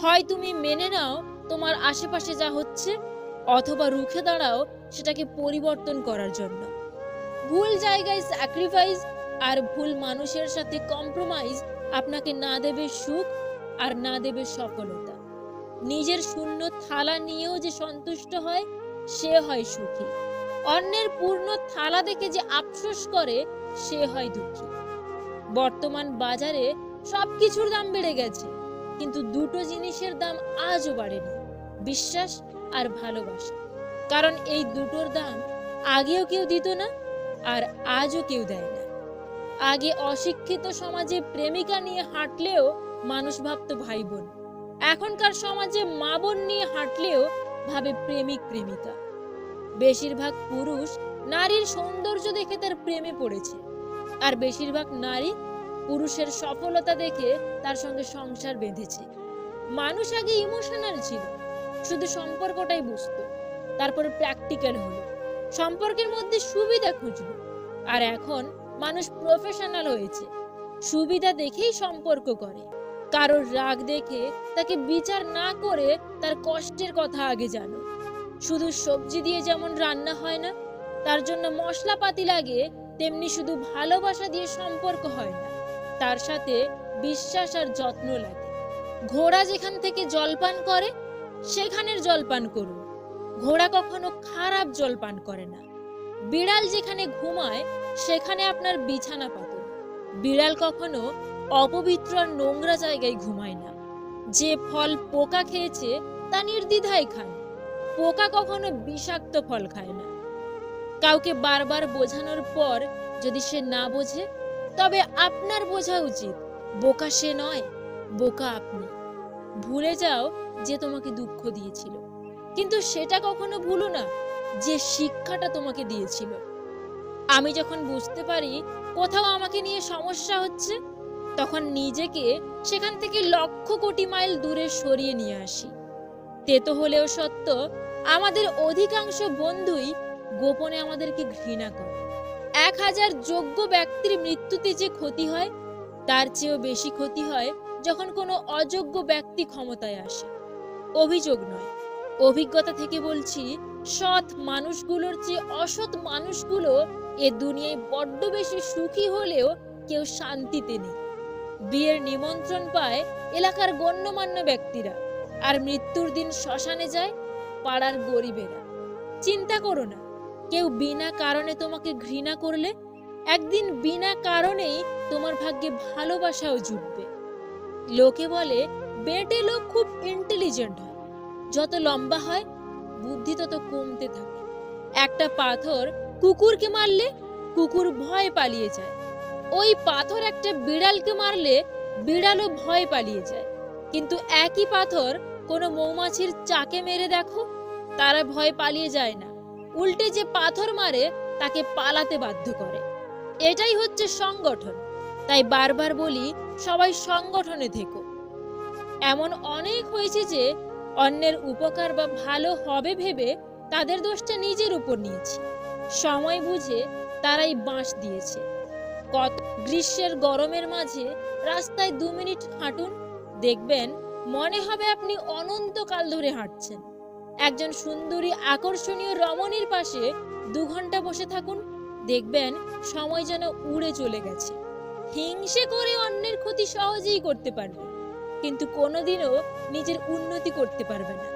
হয় তুমি মেনে নাও তোমার আশেপাশে যা হচ্ছে, অথবা রুখে দাঁড়াও সেটাকে পরিবর্তন করার জন্য। ভুল জায়গায় স্যাক্রিফাইস আর ভুল মানুষের সাথে কম্প্রোমাইজ আপনাকে না দেবে সুখ আর না দেবে সফলতা। নিজের শূন্য থালা নিয়েও যে সন্তুষ্ট হয় সে হয় সুখী। অন্যের পূর্ণ থালা দেখে যে আফসোস করে সে হয় দুঃখী। বর্তমান বাজারে সবকিছুর দাম বেড়ে গেছে, কিন্তু দুটো জিনিসের দাম আজও বাড়েনি, বিশ্বাস আর ভালোবাসা। কারণ এই দুটোর দাম আগেও কেউ দিত না আর আজও কেউ দেয় না। আগে অশিক্ষিত সমাজে প্রেমিকা নিয়ে হাঁটলেও মানুষ ভাবতো ভাই বোন, এখনকার সমাজে মা বোন নিয়ে হাঁটলেও ভাবে প্রেমিক প্রেমিকা। বেশিরভাগ পুরুষ নারীর সৌন্দর্য দেখে তার প্রেমে পড়েছে, আর বেশিরভাগ নারী পুরুষের সফলতা দেখে তার সঙ্গে সংসার বেঁধেছে। মানুষ আগে ইমোশনাল ছিল, শুধু সম্পর্কটাই বুঝতো, তারপরে প্র্যাকটিক্যাল হলো, সম্পর্কের মধ্যে সুবিধা খুঁজলো। আর এখন মানুষ প্রফেশনাল হয়েছে, সুবিধা দেখেই সম্পর্ক করে। কারোর রাগ দেখে তাকে বিচার না করে তার কষ্টের কথা আগে জানো। শুধু সবজি দিয়ে যেমন রান্না হয় না, তার জন্য মশলাপাতি লাগে, তেমনি শুধু ভালোবাসা দিয়ে সম্পর্ক হয় না, তার সাথে বিশ্বাস আর যত্ন লাগে। ঘোড়া যেখান থেকে জলপান করে সেখানের জলপান করুন, ঘোড়া কখনো খারাপ জলপান করে না। বিড়াল যেখানে ঘুমায় সেখানে আপনার বিছানা পাতুন, বিড়াল কখনো অপবিত্র আর নোংরা জায়গায় ঘুমায় না। যে ফল পোকা খেয়েছে তা নির্দ্বিধায় খান, পোকা কখনো বিষাক্ত ফল খায় না। কাউকে বারবার বোঝানোর পর যদি সে না বোঝে, তবে আপনার বোঝা উচিত বোকা সে নয়, বোকা আপনি। ভুলে যাও যে তোমাকে দুঃখ দিয়েছিল, কিন্তু সেটা কখনো ভুলো না যে শিক্ষাটা তোমাকে দিয়েছিল। আমি যখন বুঝতে পারি কোথাও আমাকে নিয়ে সমস্যা হচ্ছে, তখন নিজেকে সেখান থেকে লক্ষ কোটি মাইল দূরে সরিয়ে নিয়ে আসি। তেতো হলেও সত্য, আমাদের অধিকাংশ বন্ধুই গোপনে আমাদেরকে ঘৃণা করে। 1000 যোগ্য ব্যক্তির মৃত্যুতে যে ক্ষতি হয়, তার চেয়েও বেশি ক্ষতি হয় যখন কোনো অযোগ্য ব্যক্তি ক্ষমতায় আসে। অভিযোগ নয়, অভিজ্ঞতা থেকে বলছি, সৎ মানুষগুলোর চেয়ে অসৎ মানুষগুলো এ দুনিয়ায় বড্ড বেশি সুখী হলেও কেউ শান্তিতে নেই। বিয়ের নিমন্ত্রণ পায় এলাকার গণ্যমান্য ব্যক্তিরা, আর মৃত্যুর দিন শ্মশানে যায় পাড়ার গরিবেরা। চিন্তা করো না, কেউ বিনা কারণে তোমাকে ঘৃণা করলে একদিন বিনা কারণেই তোমার ভাগ্যে ভালোবাসাও জুটবে। লোকে বলে বেটে লোক খুব ইন্টেলিজেন্ট হয়, যত লম্বা হয় বুদ্ধি তত কমতে থাকে। একটা পাথর কুকুরকে মারলে কুকুর ভয় পালিয়ে যায়, ওই পাথর একটা বিড়ালকে মারলে বিড়ালও ভয় পালিয়ে যায়। কিন্তু একই পাথর কোনো মৌমাছির চাকে মেরে দেখো, তারা ভয় পালিয়ে যায় না, উল্টে যে পাথর মারে তাকে পালাতে বাধ্য করে। এটাই হচ্ছে সংগঠন। তাই বারবার বলি, সবাই সংগঠনে থেকো। এমন অনেক হয়েছে যে অন্যের উপকার বা ভালো হবে ভেবে তাদের দোষটা নিজের উপর নিয়েছি। সময় বুঝে তারাই বাঁশ দিয়েছে। কত গ্রীষ্মের গরমের মাঝে রাস্তায় 2 মিনিট হাঁটুন, দেখবেন মনে হবে আপনি অনন্তকাল ধরে হাঁটছেন। একজন সুন্দরী আকর্ষণীয় রমণীর পাশে 2 ঘন্টা বসে থাকুন, দেখবেন সময় যেন উড়ে চলে গেছে। হিংসে করে অন্যের ক্ষতি সহজেই করতে পারবে, কিন্তু কোনোদিনও নিজের উন্নতি করতে পারবে না।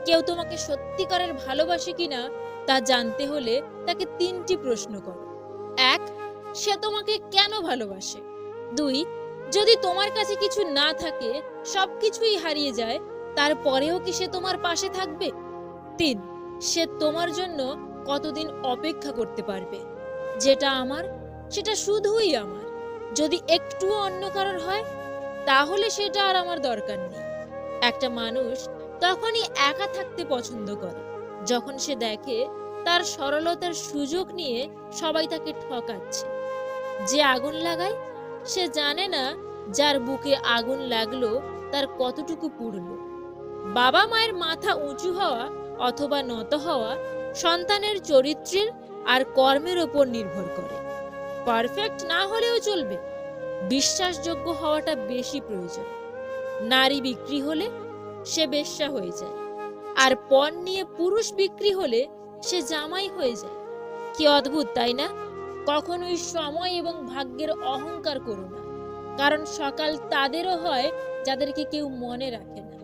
কেউ তোমাকে সত্যিকারের ভালোবাসে কিনা তা জানতে হলে তাকে 3টি প্রশ্ন করো। 1, সে তোমাকে কেন ভালোবাসে? 2, যদি তোমার কাছে কিছু না থাকে, সবকিছুই হারিয়ে যায়, তারপরেও কি সে তোমার পাশে থাকবে? 3, সে তোমার জন্য কতদিন অপেক্ষা করতে পারবে? যেটা আমার সেটা শুধুই আমার, যদি একটুও অন্য কারোর হয় তাহলে সেটা আর আমার দরকার নেই। একটা মানুষ তখনই একা থাকতে পছন্দ করে যখন সে দেখে তার সরলতার সুযোগ নিয়ে সবাই তাকে ঠকাচ্ছে। যে আগুন লাগায় সে জানে না যার বুকে আগুন লাগলো তার কতটুকু পুড়লো। বাবা মায়ের মাথা উঁচু হওয়া অথবা নত হওয়া সন্তানের চরিত্রের আর কর্মের উপর নির্ভর করে। পারফেক্ট না হলেও চলবে, বিশ্বাসযোগ্য হওয়াটা বেশি প্রয়োজন। নারী বিক্রি হলে সে বেশ্যা হয়ে যায়, আর পণ নিয়ে পুরুষ বিক্রি হলে সে জামাই হয়ে যায়। কি অদ্ভুত, তাই না? কখনোই সময় এবং ভাগ্যের অহংকার করো না, কারণ সকাল তাদেরও হয় যাদেরকে কেউ মনে রাখে না।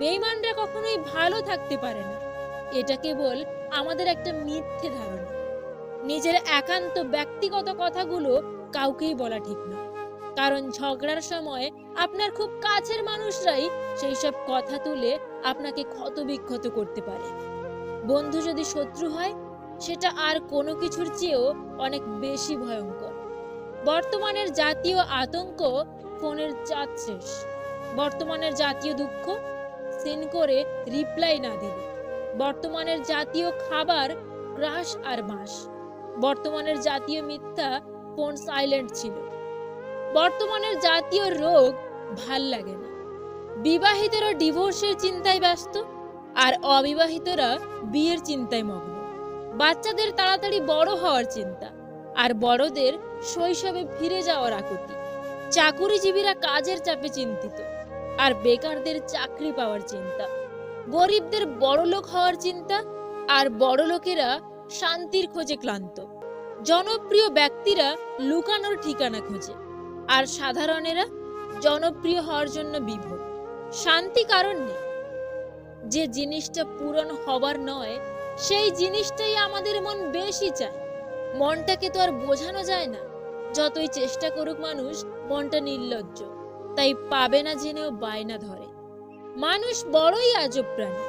বেঈমানরা কখনোই ভালো থাকতে পারে না, এটা কেবল আমাদের একটা মিথ্যে ধারণা। নিজের একান্ত ব্যক্তিগত কথাগুলো কাউকেই বলা ঠিক নয়, কারণ ঝগড়ার সময় আপনার খুব কাছের মানুষরাই সেই সব কথা তুলে আপনাকে ক্ষতবিক্ষত করতে পারে। বন্ধু যদি শত্রু হয়, সেটা আর কোনো কিছুর চেয়েও অনেক বেশি ভয়ঙ্কর। বর্তমানের জাতীয় আতঙ্ক ফোনের চার্জ শেষ, বর্তমানের জাতীয় দুঃখ সিন করে রিপ্লাই না দিলে, বর্তমানের জাতীয় খাবার ক্রাশ আর বাঁশ, বর্তমানের জাতীয় মিথ্যা ফোন সাইলেন্ট ছিল, বর্তমানের জাতীয় রোগ ভাল লাগে না। বিবাহিতরা ডিভোর্সের চিন্তায় ব্যস্ত, আর অবিবাহিতরা বিয়ের চিন্তায় মগ্ন। বাচ্চাদের তাড়াতাড়ি বড় হওয়ার চিন্তা, আর বড়দের শৈশবে ফিরে যাওয়ার আকুতি। চাকুরিজীবীরা কাজের চাপে চিন্তিত, আর বেকারদের চাকরি পাওয়ার চিন্তা। গরিবদের বড়লোক হওয়ার চিন্তা, আর বড়লোকেরা শান্তির খোঁজে ক্লান্ত। জনপ্রিয় ব্যক্তিরা লুকানোর ঠিকানা খোঁজে, আর সাধারণেরা জনপ্রিয় হওয়ার জন্য বিভোর। শান্তি কারণ নেই। যে জিনিসটা পূরণ হবার নয়, সেই জিনিসটাই আমাদের মন বেশি চায়। মনটাকে তো আর বোঝানো যায় না, যতই চেষ্টা করুক মানুষ, মনটা নির্লজ্জ, তাই পাবে না জেনেও বায়না ধরে। মানুষ বড়ই আজব প্রাণী।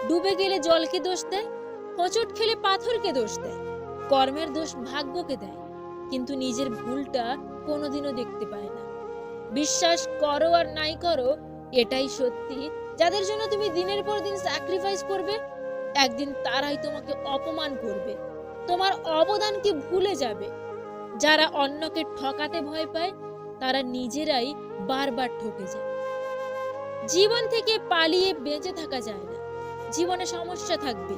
ডুবে গেলে জলকে দোষ দেয়, হোঁচট খেলে পাথরকে দোষ দেয়, কর্মের দোষ ভাগ্যকে দেয়, কিন্তু নিজের ভুলটা কোনোদিনও দেখতে পায় না। বিশ্বাস করো আর নাই করো, এটাই সত্যি, যাদের জন্য তুমি দিনের পর দিন স্যাক্রিফাইস করবে, একদিন তারাই তোমাকে অপমান করবে, তোমার অবদানকে ভুলে যাবে। যারা অন্যকে ঠকাতে ভয় পায়, তারা নিজেরাই বারবার ঠকে যায়। জীবন থেকে পালিয়ে বেঁচে থাকা যায় না, জীবনে সমস্যা থাকবে।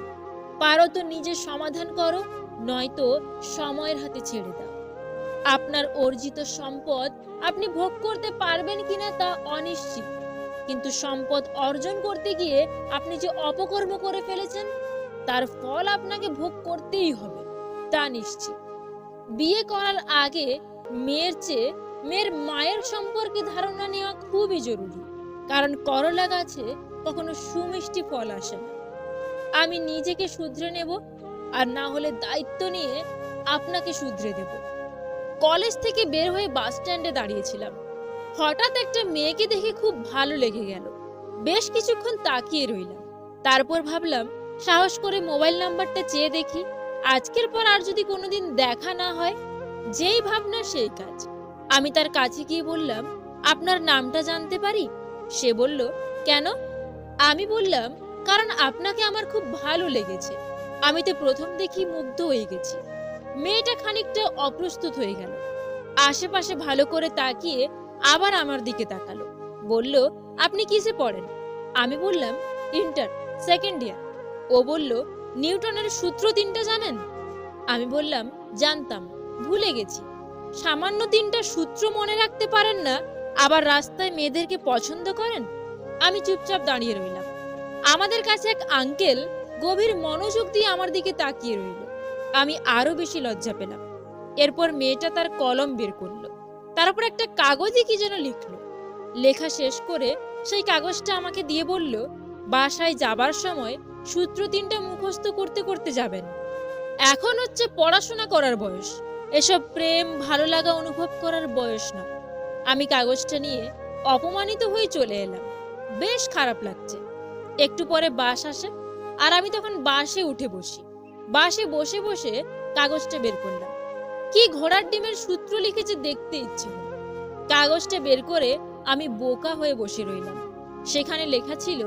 পারো তো নিজের সমাধান করো, নয়তো সময়ের হাতে ছেড়ে দাও। আপনার অর্জিত সম্পদ আপনি ভোগ করতে পারবেন কিনা তা অনিশ্চিত, কিন্তু সম্পদ অর্জন করতে গিয়ে আপনি যে অপকর্ম করে ফেলেছেন তার ফল আপনাকে ভোগ করতেই হবে, তা নিশ্চিত। বিয়ে করার আগে মেয়ের চেয়ে মেয়ের মায়ের সম্পর্কে ধারণা নেওয়া খুবই জরুরি, কারণ করলা গাছে কখনো সুমিষ্টি ফল আসে না। আমি নিজেকে শুধরে নেব, আর না হলে দায়িত্ব নিয়ে আপনাকে শুধরে দেব। কলেজ থেকে বের হয়ে বাস স্ট্যান্ডে দাঁড়িয়েছিলাম। হঠাৎ একটা মেয়েকে দেখে খুব ভালো লেগে গেল। বেশ কিছুক্ষণ তাকিয়ে রইলাম। তারপর ভাবলাম সাহস করে মোবাইল নাম্বারটা চেয়ে দেখি, আজকের পর আর যদি কোনোদিন দেখা না হয়। যেই ভাবনা সেই কাজ। আমি তার কাছে গিয়ে বললাম, আপনার নামটা জানতে পারি? সে বলল, কেন? আমি বললাম, কারণ আপনাকে আমার খুব ভালো লেগেছে। আমি তো প্রথম দেখি মুগ্ধ হয়ে গেছি। মেয়েটা খানিকটা অপ্রস্তুত হয়ে গেল। আশেপাশে ভালো করে তাকিয়ে আবার আমার দিকে তাকালো। বলল, আপনি কিসে পড়েন? আমি বললাম, ইন্টার, সেকেন্ড ইয়ার। ও বলল, নিউটনের সূত্র 3টা জানেন? আমি বললাম, জানতাম, ভুলে গেছি। সামান্য 3টা সূত্র মনে রাখতে পারেন না, আবার রাস্তায় মেয়েদেরকে পছন্দ করেন? আমি চুপচাপ দাঁড়িয়ে রইলাম। আমাদের কাছে এক আঙ্কেল গভীর মনোযোগ দিয়ে আমার দিকে তাকিয়ে রইল। আমি আরো বেশি লজ্জা পেলাম। এরপর মেয়েটা তার কলম বের করলো, তারপর একটা কাগজে কি যেন লিখলো। লেখা শেষ করে সেই কাগজটা আমাকে দিয়ে বলল, বাসায় যাবার সময় সূত্র 3টা মুখস্থ করতে করতে যাবেন। এখন হচ্ছে পড়াশোনা করার বয়স, এসব প্রেম ভালো লাগা অনুভব করার বয়স নয়। আমি কাগজটা নিয়ে অপমানিত হয়ে চলে এলাম। বেশ খারাপ লাগছে। একটু পরে বাস আসে, আর আমি তখন বাসে উঠে বসি। বাসে বসে বসে কাগজটা বের করলাম। কি ঘোড়ার ডিমের সূত্র লিখেছে দেখতে ইচ্ছে হলো। কাগজটা বের করে আমি বোকা হয়ে বসে রইলাম। সেখানে লেখা ছিল,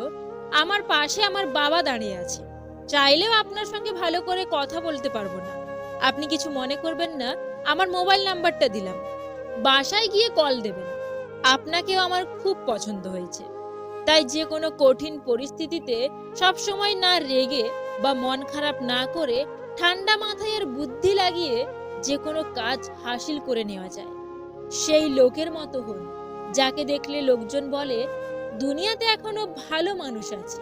আমার পাশে আমার বাবা দাঁড়িয়ে আছে। চাইলেও আপনার সঙ্গে ভালো করে কথা বলতে পারবো না। আপনি কিছু মনে করবেন না, আমার মোবাইল নাম্বারটা দিলাম। বাসায় গিয়ে কল দেবেন। আপনাকেও আমার খুব পছন্দ হয়েছে। তাই যে কোনো কঠিন পরিস্থিতিতে সব সময় না রেগে বা মন খারাপ না করে ঠান্ডা মাথায় আর বুদ্ধি লাগিয়ে যে কোনো কাজ হাসিল করে নেওয়া যায়। সেই লোকের মতো হন যাকে দেখলে লোকজন বলে, দুনিয়াতে এখনো ভালো মানুষ আছে।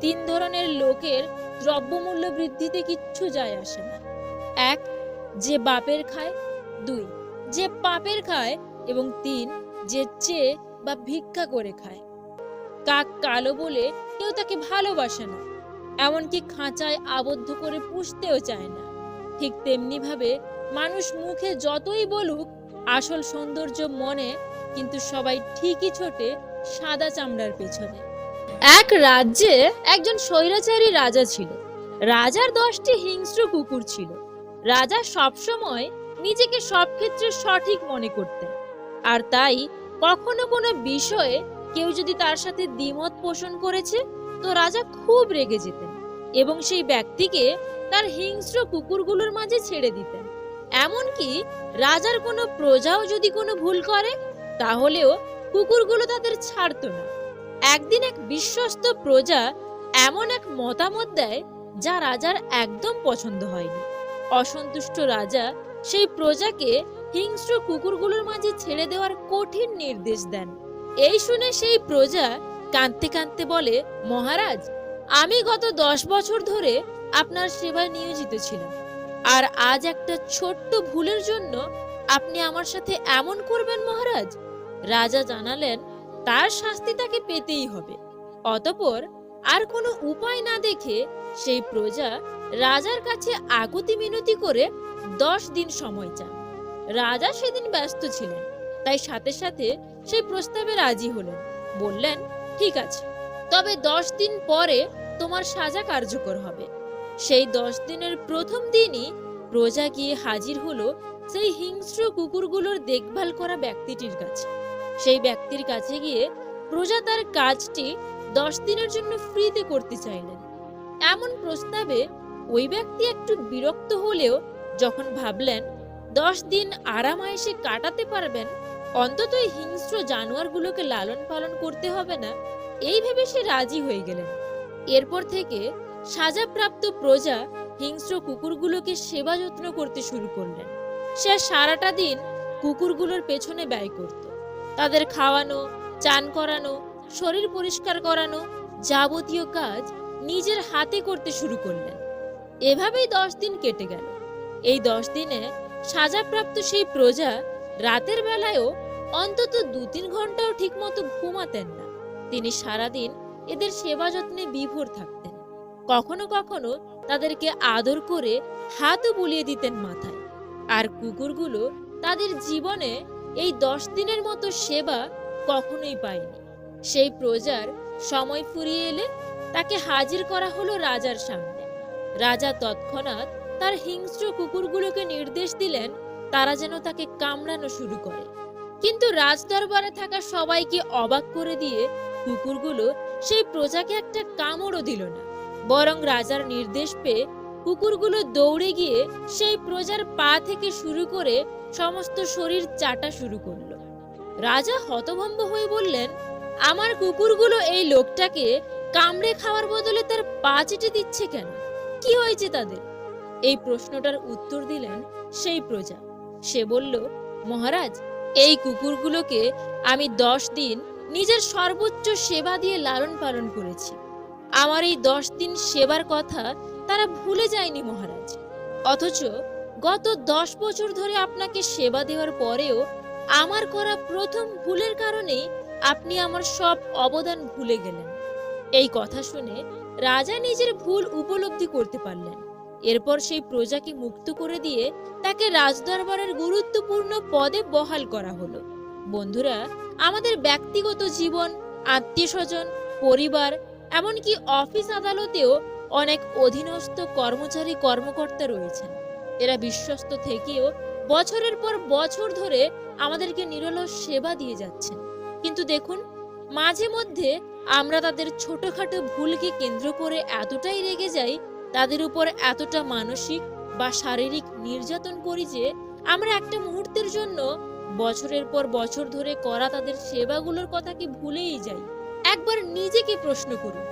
3 ধরনের লোকের দ্রব্যমূল্য বৃদ্ধিতে কিচ্ছু যায় আসে না। 1, যে বাপের খায়। 2, যে পাপের খায়। এবং 3, যে চেয়ে বা ভিক্ষা করে খায়। কাক কালো বলে কেউ তাকে ভালোবাসে না, এমনকি খাঁচায় আবদ্ধ করে পুষতেও চায় না। ঠিক তেমনি ভাবে মানুষ মুখে যতই বলুক আসল সৌন্দর্য মনে, কিন্তু সবাই ঠিকই ছোটে সাদা চামড়ার পেছনে। এক রাজ্যে একজন স্বৈরাচারী রাজা ছিল। রাজার 10টি হিংস্র কুকুর ছিল। রাজা সবসময় নিজেকে সব ক্ষেত্রে সঠিক মনে করতেন, আর তাই কখনো কোনো বিষয়ে কেউ যদি তার সাথে দ্বিমত পোষণ করেছে তো রাজা খুব রেগে যেতেন এবং সেই ব্যক্তিকে তার হিংস্র কুকুরগুলোর মাঝে ছেড়ে দিতেন। এমনকি রাজার কোনো প্রজাও যদি কোনো ভুল করে তাহলেও কুকুরগুলো তাদের ছাড়তো না। একদিন এক বিশ্বস্ত প্রজা এমন এক মতামত দেয় যা রাজার একদম পছন্দ হয়নি। অসন্তুষ্ট রাজা সেই প্রজাকে হিংস্র কুকুরগুলোর মাঝে ছেড়ে দেওয়ার কঠিন নির্দেশ দেন। এই শুনে সেই প্রজা কাঁদতে কাঁদতে বলে, মহারাজ, আমি গত 10 বছর ধরে আপনার সেবায় নিয়োজিত ছিলাম, আর আজ একটা ছোট্ট ভুলের জন্য আপনি আমার সাথে এমন করবেন মহারাজ? রাজা জানালেন তার শাস্তি তাকে পেতেই হবে। অতঃপর আর কোনো উপায় না দেখে সেই প্রজা রাজার কাছে আকুতি মিনতি করে 10 দিন সময় চান। রাজা সেদিন ব্যস্ত ছিলেন, তাই সাথে সাথে সেই প্রস্তাবে রাজি হলেন। বললেন, ঠিক আছে, তবে 10 দিন পরে তোমার সাজা কার্যকর হবে। সেই 10 দিনের প্রথম দিনই প্রজা গিয়ে হাজির হলো সেই হিংস্র কুকুরগুলোর দেখভাল করা ব্যক্তিটির কাছে। সেই ব্যক্তির কাছে গিয়ে প্রজা তার কাজটি 10 দিনের জন্য ফ্রিতে করতে চাইলেন। এমন প্রস্তাবে ওই ব্যক্তি একটু বিরক্ত হলেও যখন ভাবলেন 10 দিন আরামায়েশে কাটাতে পারবেন, অন্তত এই হিংস্র জানোয়ারগুলোকে লালন পালন করতে হবে না, এই ভেবে সে রাজি হয়ে গেলেন। এরপর থেকে সাজাপ্রাপ্ত প্রজা হিংস্র কুকুরগুলোকে সেবা যত্ন করতে শুরু করলেন। সে সারাটা দিন কুকুরগুলোর পেছনে ব্যয় করত। তাদের খাওয়ানো, চান করানো, শরীর পরিষ্কার করানো, যাবতীয় কাজ নিজের হাতে করতে শুরু করলেন। এভাবেই 10 দিন কেটে গেল। এই 10 দিনে সাজাপ্রাপ্ত সেই প্রজা রাতের বেলায়ও অন্তত 2-3 ঘন্টাও ঠিকমতো ঘুমাতেন না। তিনি সারাদিন এদের সেবা যত্নে বিভোর থাকতেন। কখনো কখনো তাদেরকে আদর করে হাতও বুলিয়ে দিতেন মাথায়। আর কুকুরগুলো তাদের জীবনে এই 10 দিনের মতো সেবা কখনোই পায়নি। সেই প্রজার সময় ফুরিয়ে এলে তাকে হাজির করা হলো রাজার সামনে। রাজা তৎক্ষণাৎ তার হিংস্র কুকুরগুলোকে নির্দেশ দিলেন তারা যেন তাকে কামড়ানো শুরু করে। কিন্তু রাজদরবারে থাকা সবাইকে অবাক করে দিয়ে কুকুরগুলো সেই প্রজাকে একটা কামড়ও দিল না, বরং রাজার নির্দেশ পেয়ে কুকুরগুলো দৌড়ে গিয়ে সেই প্রজার পা থেকে শুরু করে সমস্ত শরীর চাটা শুরু করলো। রাজা হতভম্ব হয়ে বললেন, আমার কুকুরগুলো এই লোকটাকে কামড়ে খাওয়ার বদলে তার পা চেটে দিচ্ছে কেন? কি হয়েছে তাদের? এই প্রশ্নটার উত্তর দিলেন সেই প্রজা। সে বলল, মহারাজ, এই কুকুরগুলোকে আমি 10 দিন নিজের সর্বোচ্চ সেবা দিয়ে লালন পালন করেছি। আমার এই 10 দিন সেবার কথা তারা ভুলে যায়নি মহারাজ। অথচ গত 10 বছর ধরে আপনাকে সেবা দেওয়ার পরেও আমার করা প্রথম ভুলের কারণেই আপনি আমার সব অবদান ভুলে গেলেন। এই কথা শুনে রাজা নিজের ভুল উপলব্ধি করতে পারলেন। এরপর সেই প্রজাকে মুক্ত করে দিয়ে তাকে রাজদরবারের গুরুত্বপূর্ণ পদে বহাল করা হলো। বন্ধুরা, আমাদের ব্যক্তিগত জীবন, আত্মীয়স্বজন, পরিবার, এমনকি অফিস আদালতেও অনেক অধীনস্থ কর্মচারী কর্মকর্তা রয়েছেন। এরা বিশ্বস্ত থেকেও বছরের পর বছর ধরে আমাদেরকে নিরলস সেবা দিয়ে যাচ্ছেন। কিন্তু দেখুন, মাঝে মধ্যে আমরা তাদের ছোটখাটো ভুলকে কেন্দ্র করে এতটাই রেগে যাই, তাদের উপর এতটা মানসিক বা শারীরিক নির্যাতন করি যে আমরা একটা মুহূর্তের জন্য বছরের পর বছর ধরে করা তাদের সেবাগুলোর কথা কি ভুলেই যাই। একবার নিজেকে প্রশ্ন করুন,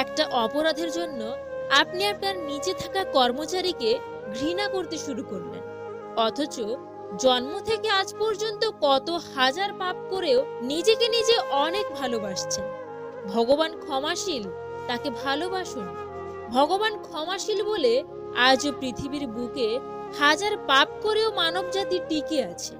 একটা অপরাধের জন্য আপনি আপনার নিচে থাকা কর্মচারীকে ঘৃণা করতে শুরু করলেন, অথচ জন্ম থেকে আজ পর্যন্ত কত হাজার পাপ করেও নিজেকে নিজে অনেক ভালোবাসছেন। ভগবান ক্ষমাশীল, তাকে ভালোবাসুন। ভগবান ক্ষমাশীল বলে আজও পৃথিবীর বুকে হাজার পাপ করেও মানবজাতি টিকে আছে।